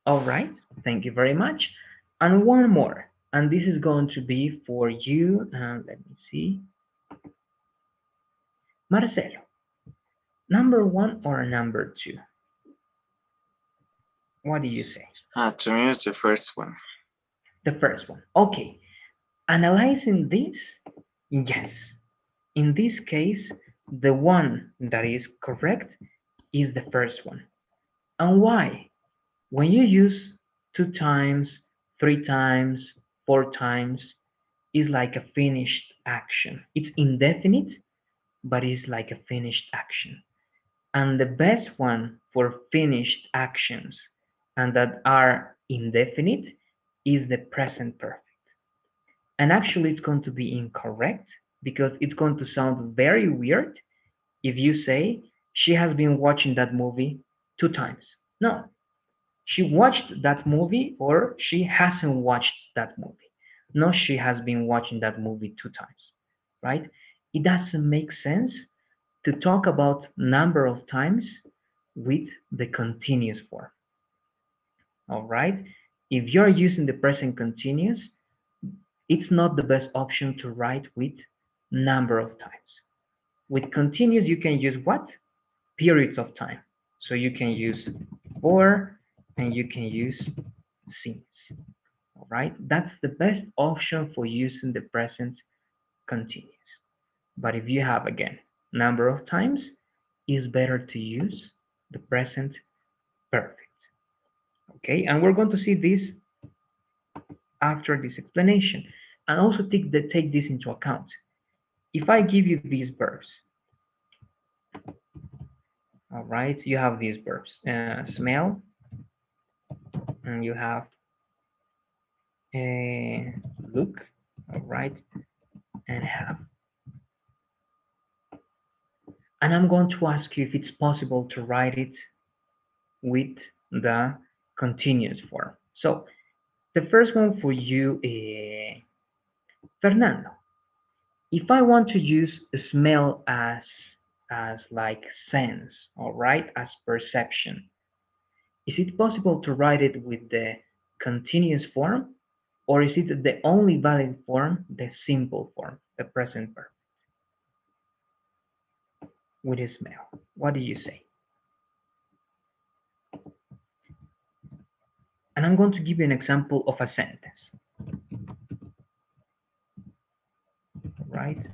All right, thank you very much. And one more, and this is going to be for you. Let me see. Marcelo, number one or number two? What do you say?
To me, it's the first one.
The first one. Okay. Analyzing this, yes. In this case, the one that is correct is the first one. And why? When you use 2 times, 3 times, 4 times, it's like a finished action. It's indefinite, but it's like a finished action. And the best one for finished actions and that are indefinite is the present perfect. And actually, it's going to be incorrect because it's going to sound very weird if you say she has been watching that movie 2 times. No, she watched that movie or she hasn't watched that movie. No, she has been watching that movie 2 times, right? It doesn't make sense to talk about number of times with the continuous form. All right? If you're using the present continuous, it's not the best option to write with number of times. With continuous, you can use what? Periods of time. So you can use for and you can use since. All right? That's the best option for using the present continuous. But if you have, again, number of times, it's better to use the present perfect. Okay, and we're going to see this after this explanation. And also take this into account. If I give you these verbs, all right, you have these verbs, smell, and you have look, all right, and have. And I'm going to ask you if it's possible to write it with the continuous form. So the first one for you, Fernando. If I want to use smell as like sense, all right, as perception, is it possible to write it with the continuous form, or is it the only valid form, the simple form, the present verb? With a smell, what do you say? And I'm going to give you an example of a sentence. Right?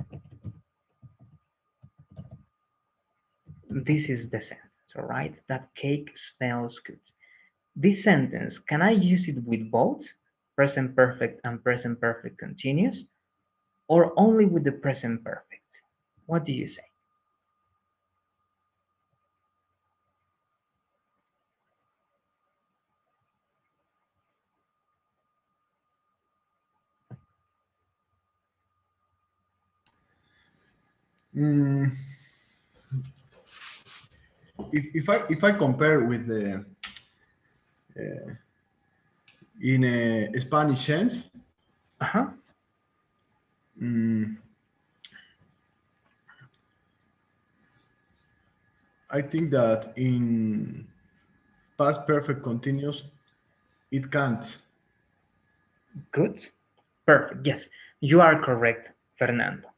This is the sentence, all right? That cake smells good. This sentence, can I use it with both present perfect and present perfect continuous, or only with the present perfect? What do you say?
Mm, if I compare with the in a Spanish sense, I think that in past perfect continuous, it can't.
Good. Perfect. Yes, you are correct, Fernando.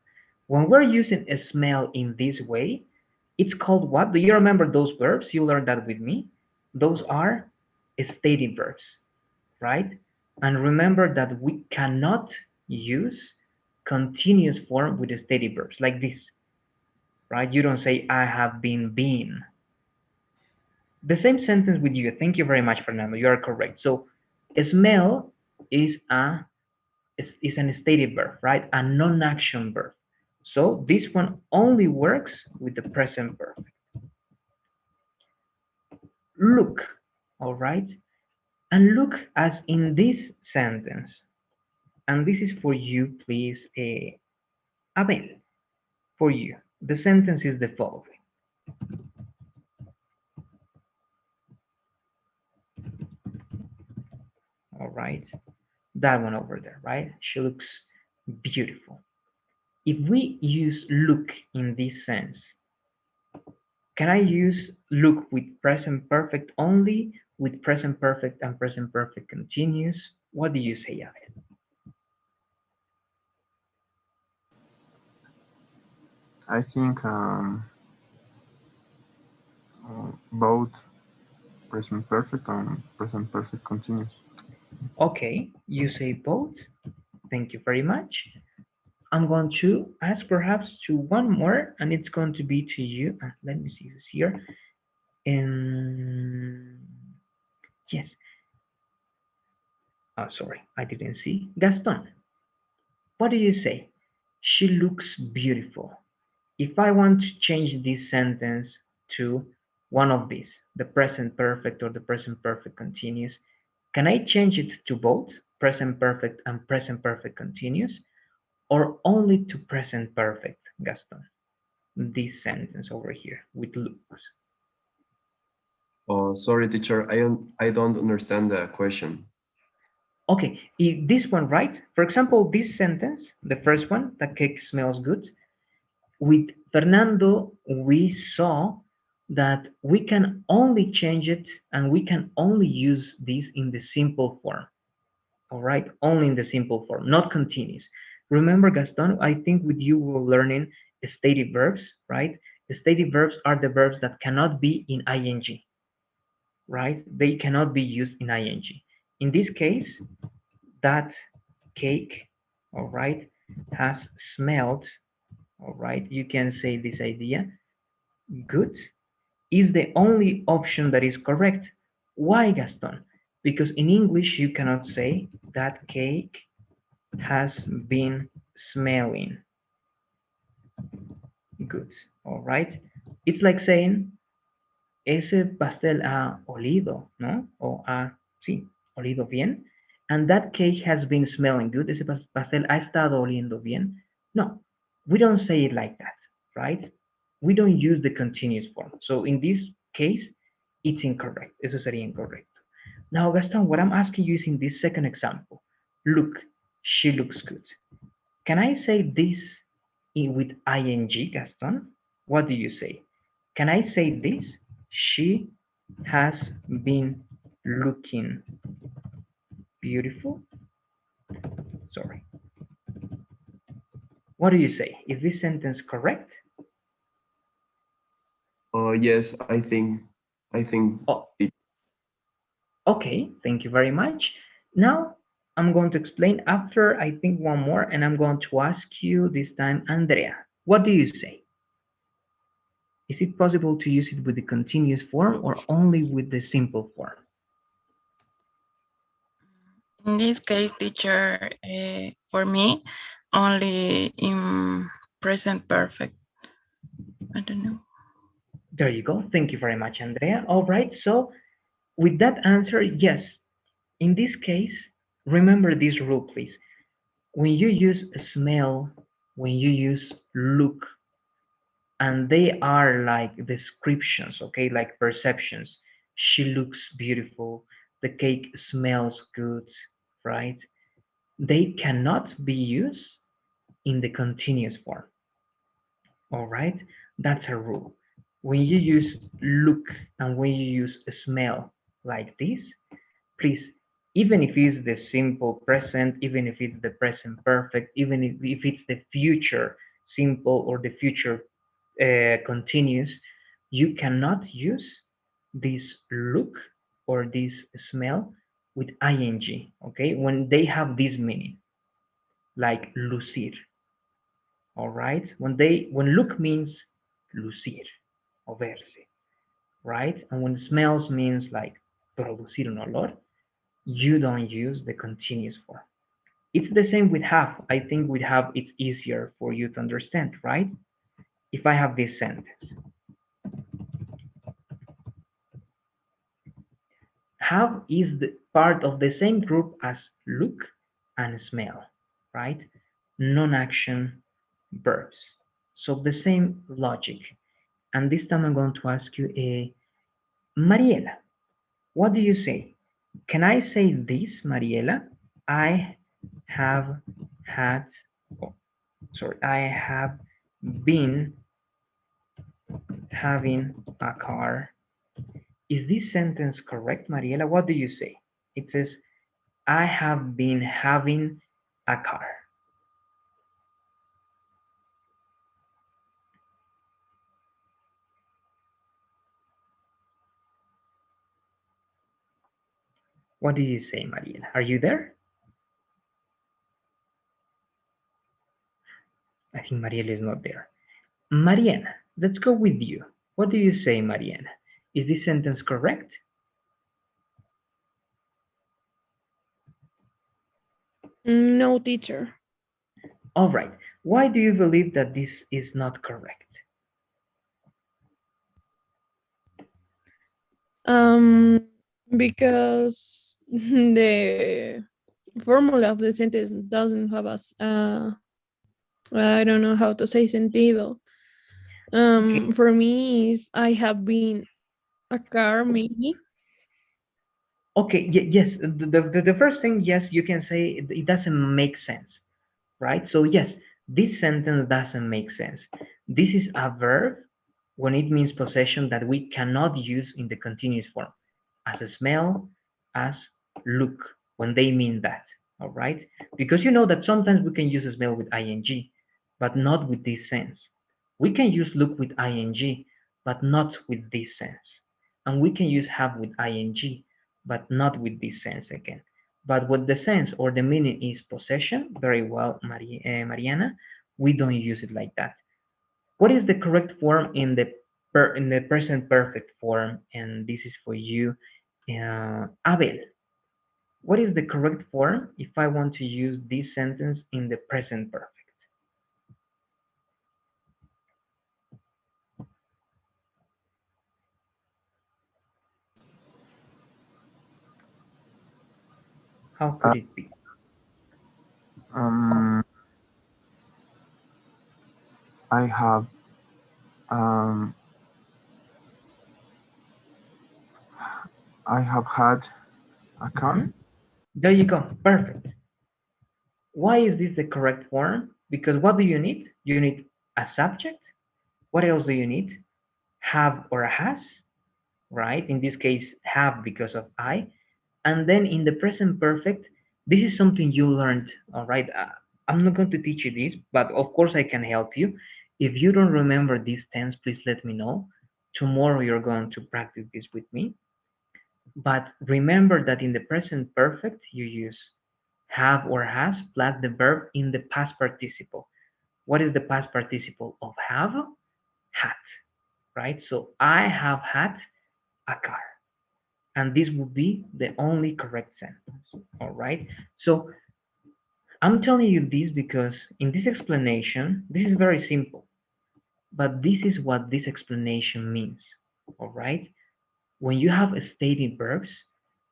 When we're using a smell in this way, it's called what? Do you remember those verbs? You learned that with me. Those are stative verbs, right? And remember that we cannot use continuous form with stative verbs like this, right? You don't say, I have been. The same sentence with you. Thank you very much, Fernando. You are correct. So smell is an stative verb, right? A non-action verb. So this one only works with the present perfect. Look, all right? And look as in this sentence. And this is for you, please, Abel, for you. The sentence is the following. all right? That one over there, right? She looks beautiful. If we use look in this sense, can I use look with present perfect only, with present perfect and present perfect continuous? What do you say, Abel?
I think both present perfect and present perfect continuous.
Okay, you say both. Thank you very much. I'm going to ask perhaps to one more, and it's going to be to you. Let me see who's here. And yes. Oh, sorry, I didn't see. Gaston, what do you say? She looks beautiful. If I want to change this sentence to one of these, the present perfect or the present perfect continuous, can I change it to both present perfect and present perfect continuous, or only to present perfect, Gaston? This sentence over here with looks.
Oh, sorry, teacher. I don't understand the question.
Okay, if this one, right? For example, this sentence, the first one, the cake smells good. With Fernando, we saw that we can only change it and we can only use this in the simple form. All right, only in the simple form, not continuous. Remember, Gaston, I think with you we were learning stative verbs, right? Stative verbs are the verbs that cannot be in ing, right? They cannot be used in ing. In this case, that cake, all right, has smelled, all right, you can say this idea, good, is the only option that is correct. Why, Gaston? Because in English you cannot say that cake has been smelling good, all right? It's like saying, ese pastel ha olido, ¿no? O ha, sí, olido bien. And that cake has been smelling good. Ese pastel ha estado oliendo bien. No, we don't say it like that, right? We don't use the continuous form. So in this case, it's incorrect. Eso sería incorrecto. Now, Gaston, what I'm asking you is in this second example. Look, she looks good. Can I say this with ing, Gaston? What do you say? Can I say this? She has been looking beautiful. Sorry. What do you say? Is this sentence correct?
Yes, I think.
Oh. Okay, thank you very much. Now I'm going to explain after I think one more, and I'm going to ask you this time, Andrea. What do you say? Is it possible to use it with the continuous form or only with the simple form?
In this case, teacher, for me, only in present perfect. I don't know.
There you go. Thank you very much, Andrea. All right, so with that answer, yes. In this case, remember this rule, please. When you use smell, when you use look, and they are like descriptions, okay, like perceptions. She looks beautiful. The cake smells good, right? They cannot be used in the continuous form. All right, that's a rule. When you use look and when you use smell like this, please, even if it's the simple present, even if it's the present perfect, even if it's the future simple or the future continuous, you cannot use this look or this smell with ing, okay, when they have this meaning, like lucir. All right, when look means lucir o verse, right, and when smells means like producir un olor, you don't use the continuous form. It's the same with have. I think with have it's easier for you to understand, right? If I have this sentence, have is the part of the same group as look and smell, right? Non-action verbs. So the same logic. And this time I'm going to ask you, Mariela, what do you say? Can I say this, Mariela? I have had, oh, sorry, I have been having a car. Is this sentence correct, Mariela? What do you say? It says, I have been having a car. What do you say, Mariela? Are you there? I think Mariela is not there. Mariana, let's go with you. What do you say, Mariana? Is this sentence correct?
No, teacher.
All right. Why do you believe that this is not correct?
Because the formula of the sentence doesn't have us. I don't know how to say sentido. For me, is I have been a car, maybe.
Okay, yes, the first thing, yes, you can say it doesn't make sense, right? So yes, this sentence doesn't make sense. This is a verb when it means possession that we cannot use in the continuous form, as a smell, as look, when they mean that, all right? Because you know that sometimes we can use a smell with ing, but not with this sense. We can use look with ing, but not with this sense. And we can use have with ing, but not with this sense again. But what the sense or the meaning is possession, very well, Mariana, we don't use it like that. What is the correct form in the present perfect form? And this is for you, Abel. What is the correct form if I want to use this sentence in the present perfect? How could it be?
I have um, I have had a car.
There you go. Perfect. Why is this the correct form? Because what do you need? You need a subject. What else do you need? Have or has, right? In this case, have because of I. And then in the present perfect, this is something you learned, all right? I'm not going to teach you this, but of course I can help you. If you don't remember this tense, please let me know. Tomorrow you're going to practice this with me. But remember that in the present perfect, you use have or has plus the verb in the past participle. What is the past participle of have? Had, right? So I have had a car. And this would be the only correct sentence, all right? So I'm telling you this because in this explanation, this is very simple, but this is what this explanation means, all right? When you have stated verbs,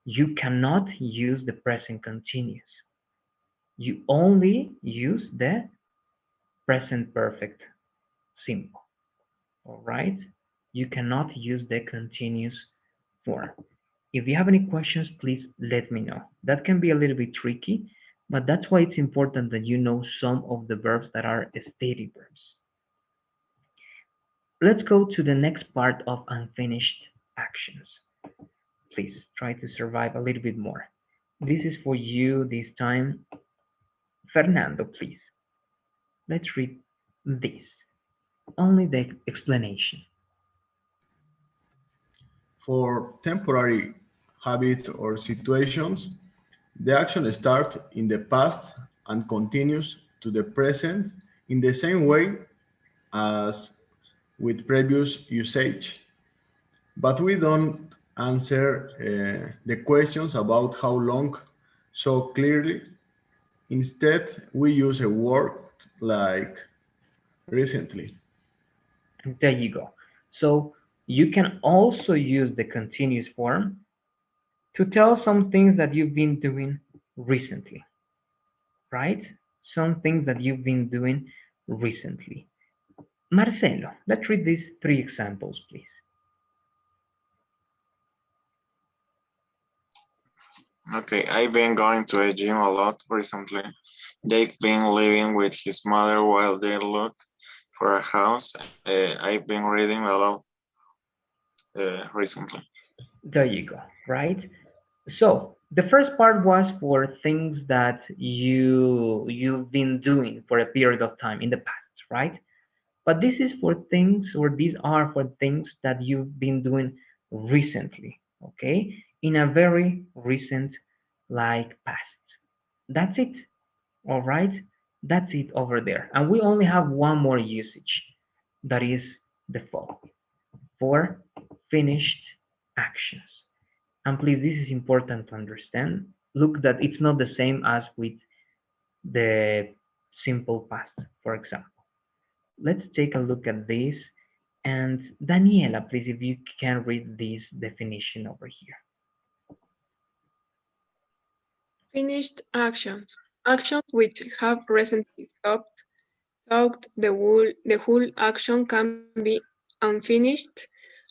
you cannot use the present continuous. You only use the present perfect simple, all right? You cannot use the continuous form. If you have any questions, please let me know. That can be a little bit tricky, but that's why it's important that you know some of the verbs that are stated verbs. Let's go to the next part of unfinished actions. Please try to survive a little bit more. This is for you this time. Fernando, please. Let's read this. Only the explanation.
For temporary habits or situations, the action starts in the past and continues to the present in the same way as with previous usage. But we don't answer the questions about how long so clearly. Instead, we use a word like recently.
There you go. So you can also use the continuous form to tell some things that you've been doing recently, right? Some things that you've been doing recently. Marcelo, let's read these three examples, please.
Okay, I've been going to a gym a lot recently. They've been living with his mother while they look for a house. I've been reading a lot recently.
There you go, right? So the first part was for things that you've been doing for a period of time in the past, right? But this is for things, or these are for things that you've been doing recently, okay? In a very recent, like, past. That's it, all right? That's it over there. And we only have one more usage, that is the following, for finished actions. And please, this is important to understand. Look that it's not the same as with the simple past, for example. Let's take a look at this. And Daniela, please, if you can read this definition over here.
Finished actions. Actions which have recently stopped. Thought the whole action can be unfinished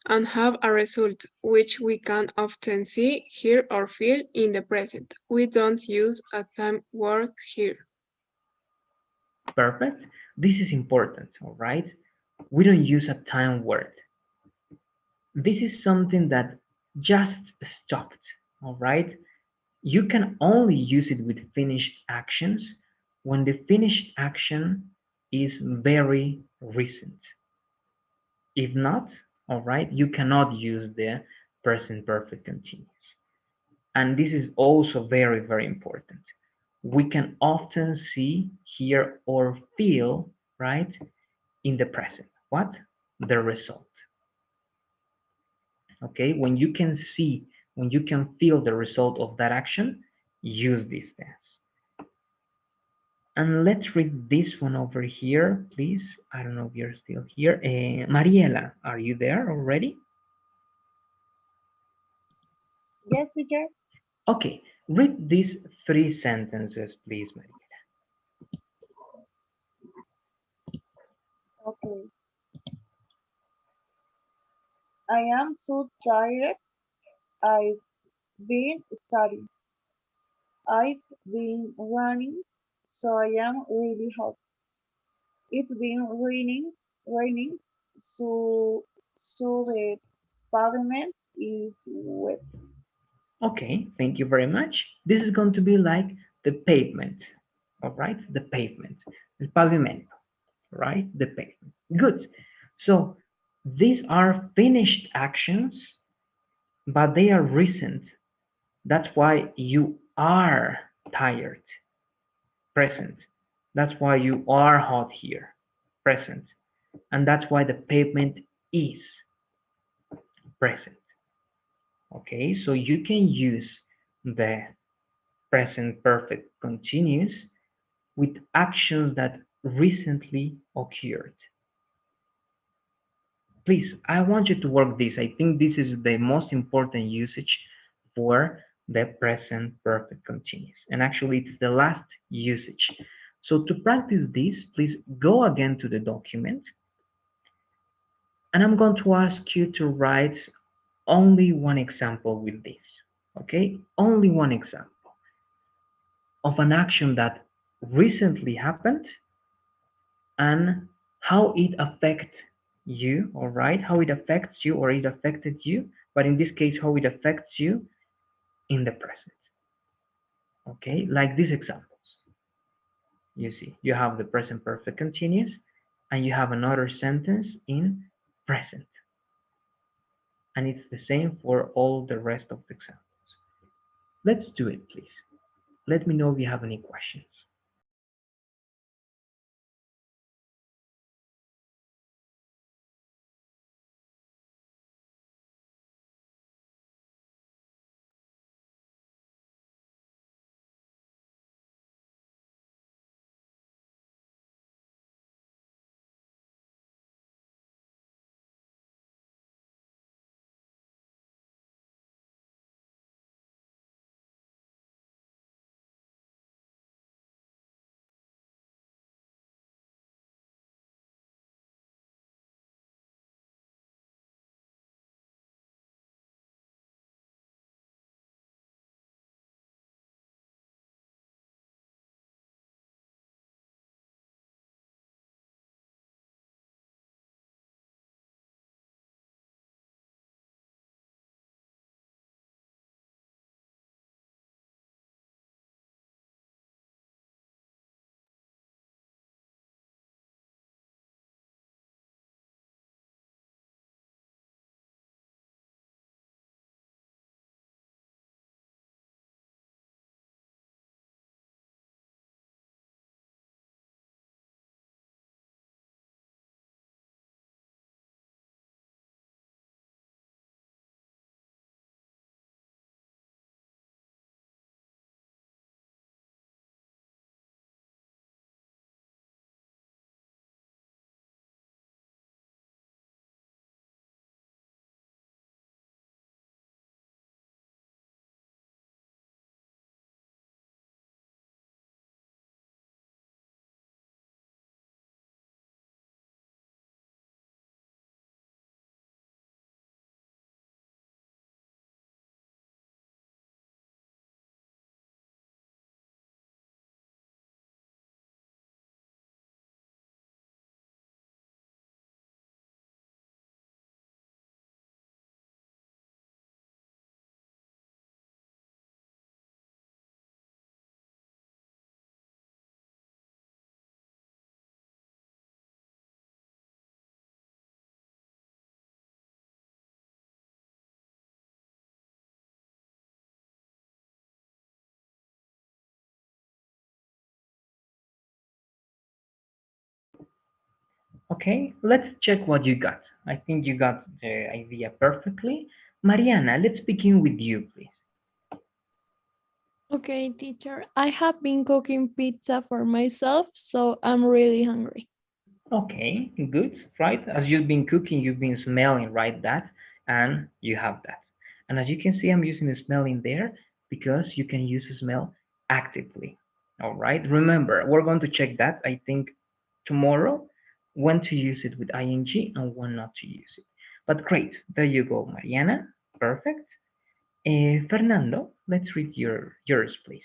and have a result which we can often see, hear, or feel in the present. We don't use a time word here.
Perfect. This is important, all right? We don't use a time word. This is something that just stopped, all right? You can only use it with finished actions when the finished action is very recent. If not, all right, you cannot use the present perfect continuous. And this is also very, very important. We can often see, hear, or feel, right, in the present. What? The result. Okay, when you can see, when you can feel the result of that action, use this tense. And let's read this one over here, please. I don't know if you're still here. Mariela, are you there already?
Yes, teacher.
Okay, read these three sentences, please, Mariela.
Okay. I am so tired. I've been studying. I've been running, so I am really hot. It's been raining, so the pavement is wet.
Okay, thank you very much. This is going to be like the pavement, all right? The pavement, el pavimento, right? The pavement. Good. So these are finished actions, but they are recent. That's why you are tired, present. That's why you are hot here, present. And that's why the pavement is present. Okay, so you can use the present perfect continuous with actions that recently occurred. Please, I want you to work this. I think this is the most important usage for the present perfect continuous. And actually, it's the last usage. So to practice this, please go again to the document. And I'm going to ask you to write only one example with this. Okay? Only one example of an action that recently happened and how it affects you, all right? How it affects you, or it affected you, but in this case, how it affects you in the present. Okay, like these examples. You see, you have the present perfect continuous, and you have another sentence in present. And it's the same for all the rest of the examples. Let's do it, please. Let me know if you have any questions. Okay, let's check what you got. I think you got the idea perfectly. Mariana, let's begin with you, please.
Okay, teacher. I have been cooking pizza for myself, so I'm really hungry.
Okay, good, right? As you've been cooking, you've been smelling, right? That, and you have that. And as you can see, I'm using the smelling there because you can use smell actively. All right, remember, we're going to check that, I think, tomorrow, when to use it with ing and when not to use it. But great, there you go, Mariana. Perfect. Fernando, let's read yours, please.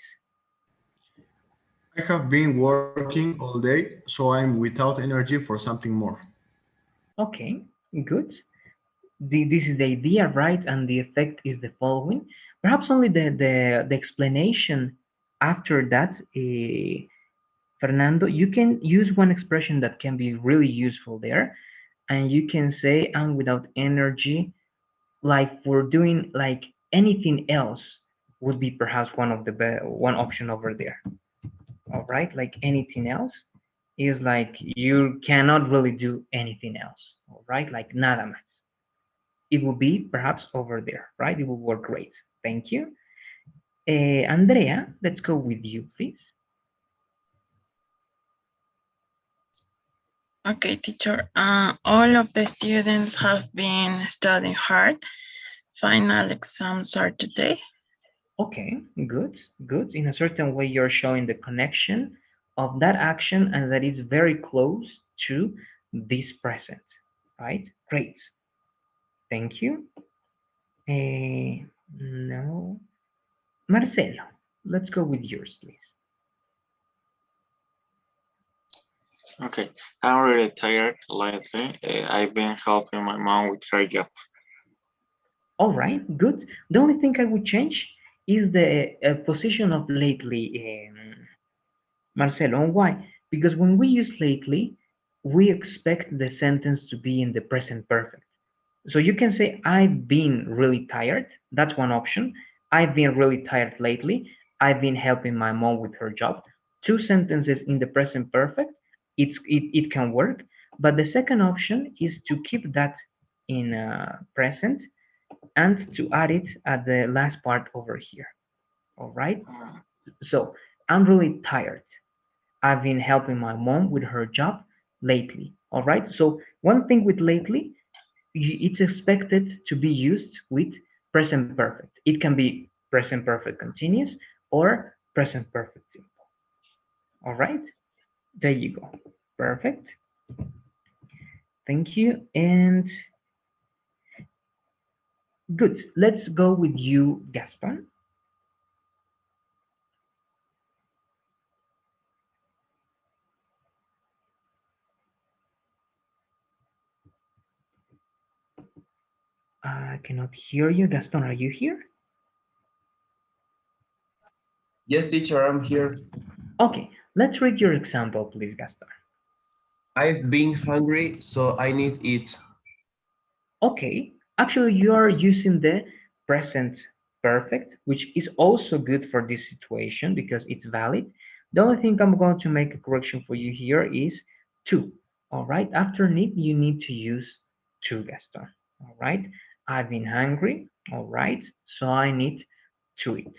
I have been working all day, so I'm without energy for something more.
Okay, good. This is the idea, right? And the effect is the following. Perhaps only the explanation after that, Fernando, you can use one expression that can be really useful there. And you can say, I'm without energy, like for doing like anything else would be perhaps one of the one option over there. All right, like anything else is like you cannot really do anything else. All right, like nada más. It will be perhaps over there, right? It will work great. Thank you. Andrea, let's go with you, please.
Okay, teacher. All of the students have been studying hard. Final exams are today.
Okay, good, good. In a certain way, you're showing the connection of that action and that is very close to this present, right? Great. Thank you. No. Marcelo, let's go with yours, please.
Okay, I'm really tired lately. I've been helping my mom with her job.
All right, good. The only thing I would change is the position of lately, Marcelo. And why? Because when we use lately, we expect the sentence to be in the present perfect. So you can say, I've been really tired. That's one option. I've been really tired lately. I've been helping my mom with her job. Two sentences in the present perfect. It can work. But the second option is to keep that in present and to add it at the last part over here. All right. So I'm really tired. I've been helping my mom with her job lately. All right. So one thing with lately, it's expected to be used with present perfect. It can be present perfect continuous or present perfect simple. All right. There you go. Perfect. Thank you. And good. Let's go with you, Gaston. I cannot hear you. Gaston, are you here?
Yes, teacher, I'm here.
Okay, let's read your example, please, Gaston.
I've been hungry, so I need eat.
Okay, actually you are using the present perfect, which is also good for this situation because it's valid. The only thing I'm going to make a correction for you here is to. All right, after need, you need to use to, Gaston. All right, I've been hungry. All right, so I need to eat.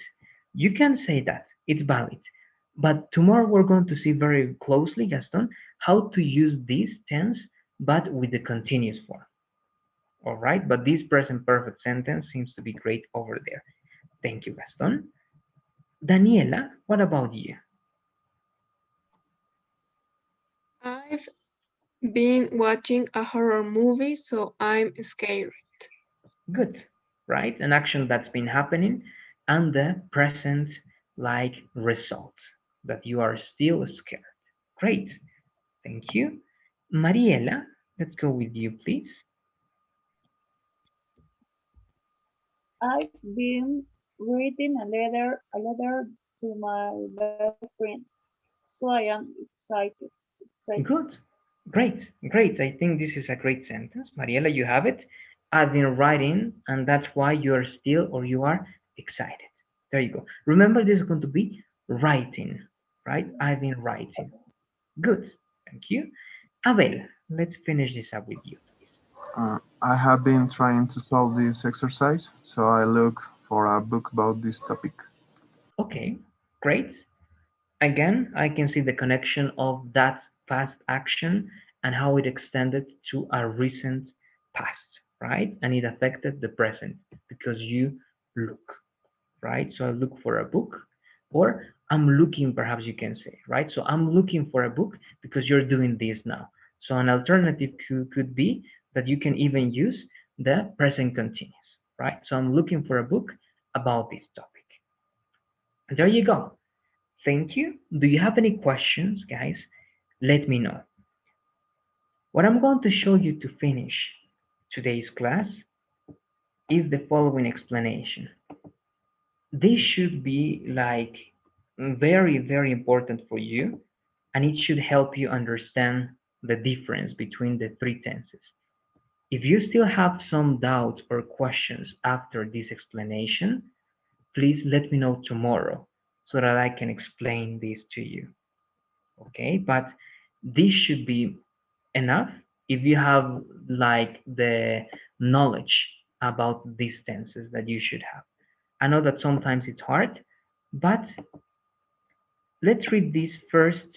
You can say that, it's valid. But tomorrow we're going to see very closely, Gaston, how to use this tense, but with the continuous form. All right, but this present perfect sentence seems to be great over there. Thank you, Gaston. Daniela, what about you?
I've been watching a horror movie, so I'm scared.
Good, right? An action that's been happening and the present like result that you are still scared. Great, thank you. Mariela, let's go with you, please.
I've been reading a letter to my best friend, so I am excited.
Good, great, great. I think this is a great sentence. Mariela, you have it. I've been writing, and that's why you are still or you are excited. There you go. Remember, this is going to be writing, right? I've been writing. Good, thank you. Abel, Let's finish this up with you.
I have been trying to solve this exercise, so I look for a book about this topic.
Okay, great. Again, I can see the connection of that past action and how it extended to a recent past, right? And it affected the present because you look, right? So I look for a book, or I'm looking, perhaps you can say, right? So I'm looking for a book because you're doing this now. So an alternative could be that you can even use the present continuous, right? So I'm looking for a book about this topic. There you go. Thank you. Do you have any questions, guys? Let me know. What I'm going to show you to finish today's class is the following explanation. This should be like very, very important for you, and it should help you understand the difference between the three tenses. If you still have some doubts or questions after this explanation, please let me know tomorrow so that I can explain this to you. Okay, but this should be enough if you have like the knowledge about these tenses that you should have. I know that sometimes it's hard, but let's read this first,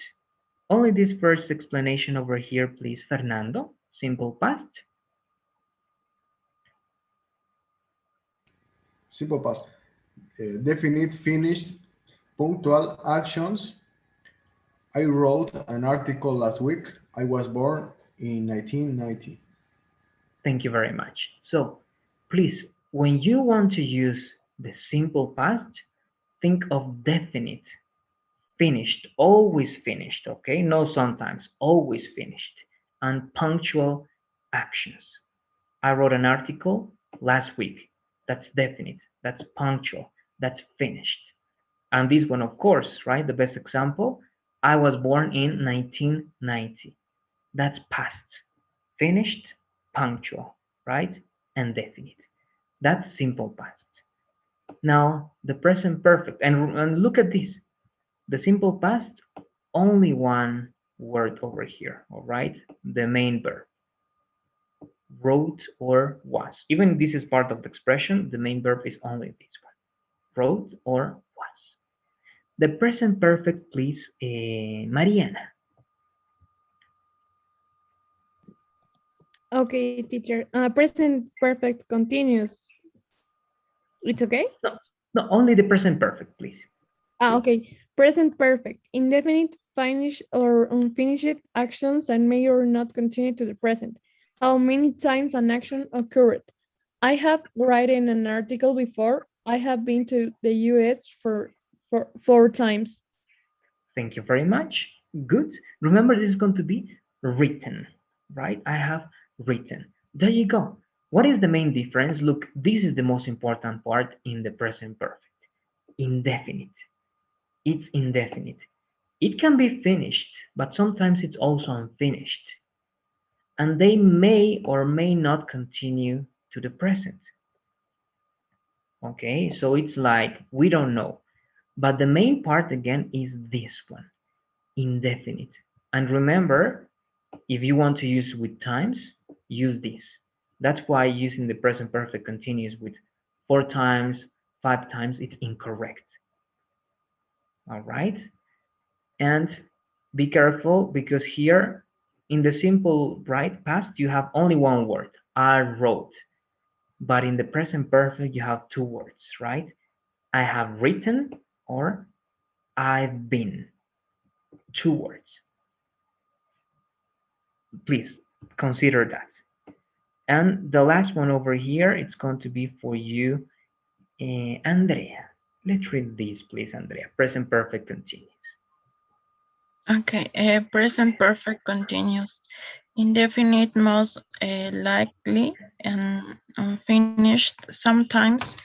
only this first explanation over here, please, Fernando. Simple past.
Simple past. Definite, finished, punctual actions. I wrote an article last week. I was born in 1990.
Thank you very much. So please, when you want to use the simple past, think of definite, finished, always finished, okay? No sometimes, always finished, and punctual actions. I wrote an article last week. That's definite, that's punctual, that's finished. And this one, of course, right? The best example, I was born in 1990. That's past, finished, punctual, right? And definite. That's simple past. Now, the present perfect. And look at this. The simple past, only one word over here, all right? The main verb. Wrote or was. Even this is part of the expression, the main verb is only this one. Wrote or was. The present perfect, please, Mariana.
Okay, teacher. Present perfect continuous. It's okay?
No, only the present perfect, please.
Okay. Present perfect. Indefinite, finished, or unfinished actions and may or not continue to the present. How many times an action occurred? I have written an article before. I have been to the US for 4 times.
Thank you very much. Good. Remember, this is going to be written, right? I have written. There you go. What is the main difference? Look, this is the most important part in the present perfect. Indefinite. It's indefinite. It can be finished, but sometimes it's also unfinished. And they may or may not continue to the present. Okay, so it's like, we don't know. But the main part again is this one, indefinite. And remember, if you want to use with times, use this. That's why using the present perfect continuous with 4 times, 5 times, it's incorrect. All right? And be careful because here in the simple right past, you have only one word, I wrote. But in the present perfect, you have 2 words, right? I have written or I've been. 2 words. Please consider that. And the last one over here, it's going to be for you, Andrea. Let's read this, please, Andrea. Present perfect continuous.
Okay, present perfect continuous. Indefinite, most likely, and unfinished, sometimes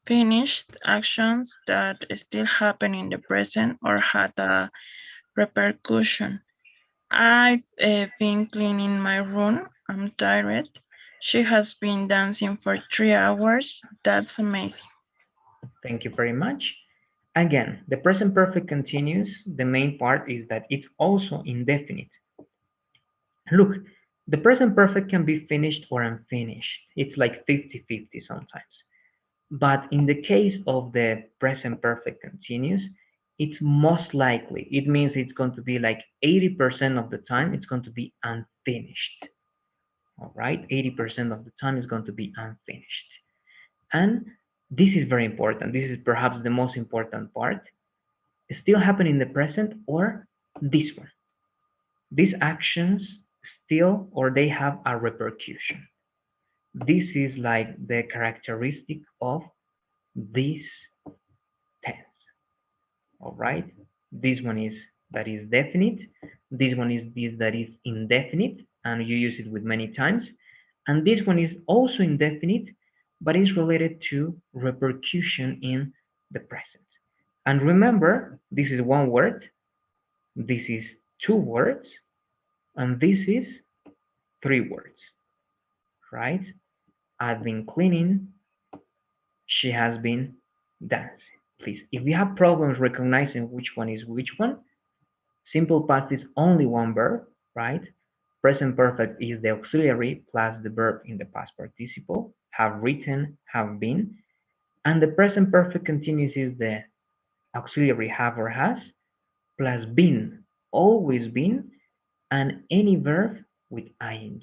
finished actions that still happen in the present or had a repercussion. I've been cleaning my room. I'm tired. She has been dancing for 3 hours. That's amazing.
Thank you very much. Again, the present perfect continuous, the main part is that it's also indefinite. Look, The present perfect can be finished or unfinished. It's like 50-50 sometimes. But in the case of the present perfect continuous, it's most likely, it means it's going to be like 80% of the time, it's going to be unfinished. All right, 80% of the time is going to be unfinished. And this is very important. This is perhaps the most important part. It's still happening in the present or this one. These actions still, or they have a repercussion. This is like the characteristic of this tense. All right, this one is that is definite. This one is this that is indefinite, and you use it with many times. And this one is also indefinite, but is related to repercussion in the present. And remember, this is one word, this is two words, and this is three words, right? I've been cleaning, she has been dancing. Please, if you have problems recognizing which one is which one, simple past is only one verb, right? Present perfect is the auxiliary plus the verb in the past participle, have written, have been, and the present perfect continuous is the auxiliary have or has, plus been, always been, and any verb with ing.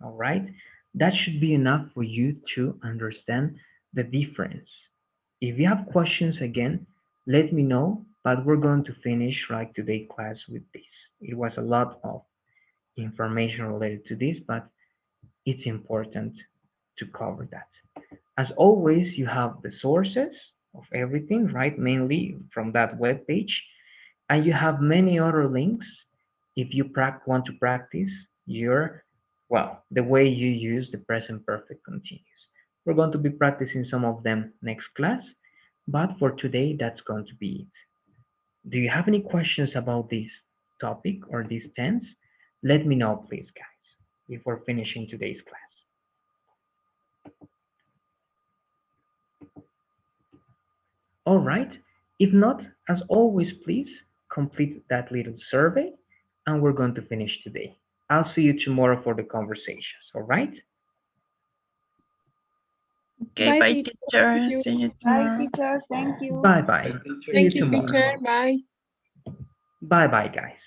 All right, that should be enough for you to understand the difference. If you have questions again, let me know, but we're going to finish like today's class with this. It was a lot of information related to this, but it's important to cover that. As always, you have the sources of everything, right? Mainly from that web page, and you have many other links if you want to practice the way you use the present perfect continuous. We're going to be practicing some of them next class, but for today, that's going to be it. Do you have any questions about this topic or this tense? Let me know, please, guys, before finishing today's class. All right. If not, as always, please complete that little survey, and we're going to finish today. I'll see you tomorrow for the conversations, all right?
Okay, bye, teacher. See you tomorrow.
Bye, teacher. Thank you.
Bye-bye.
Thank you, teacher. Bye.
Bye-bye, guys.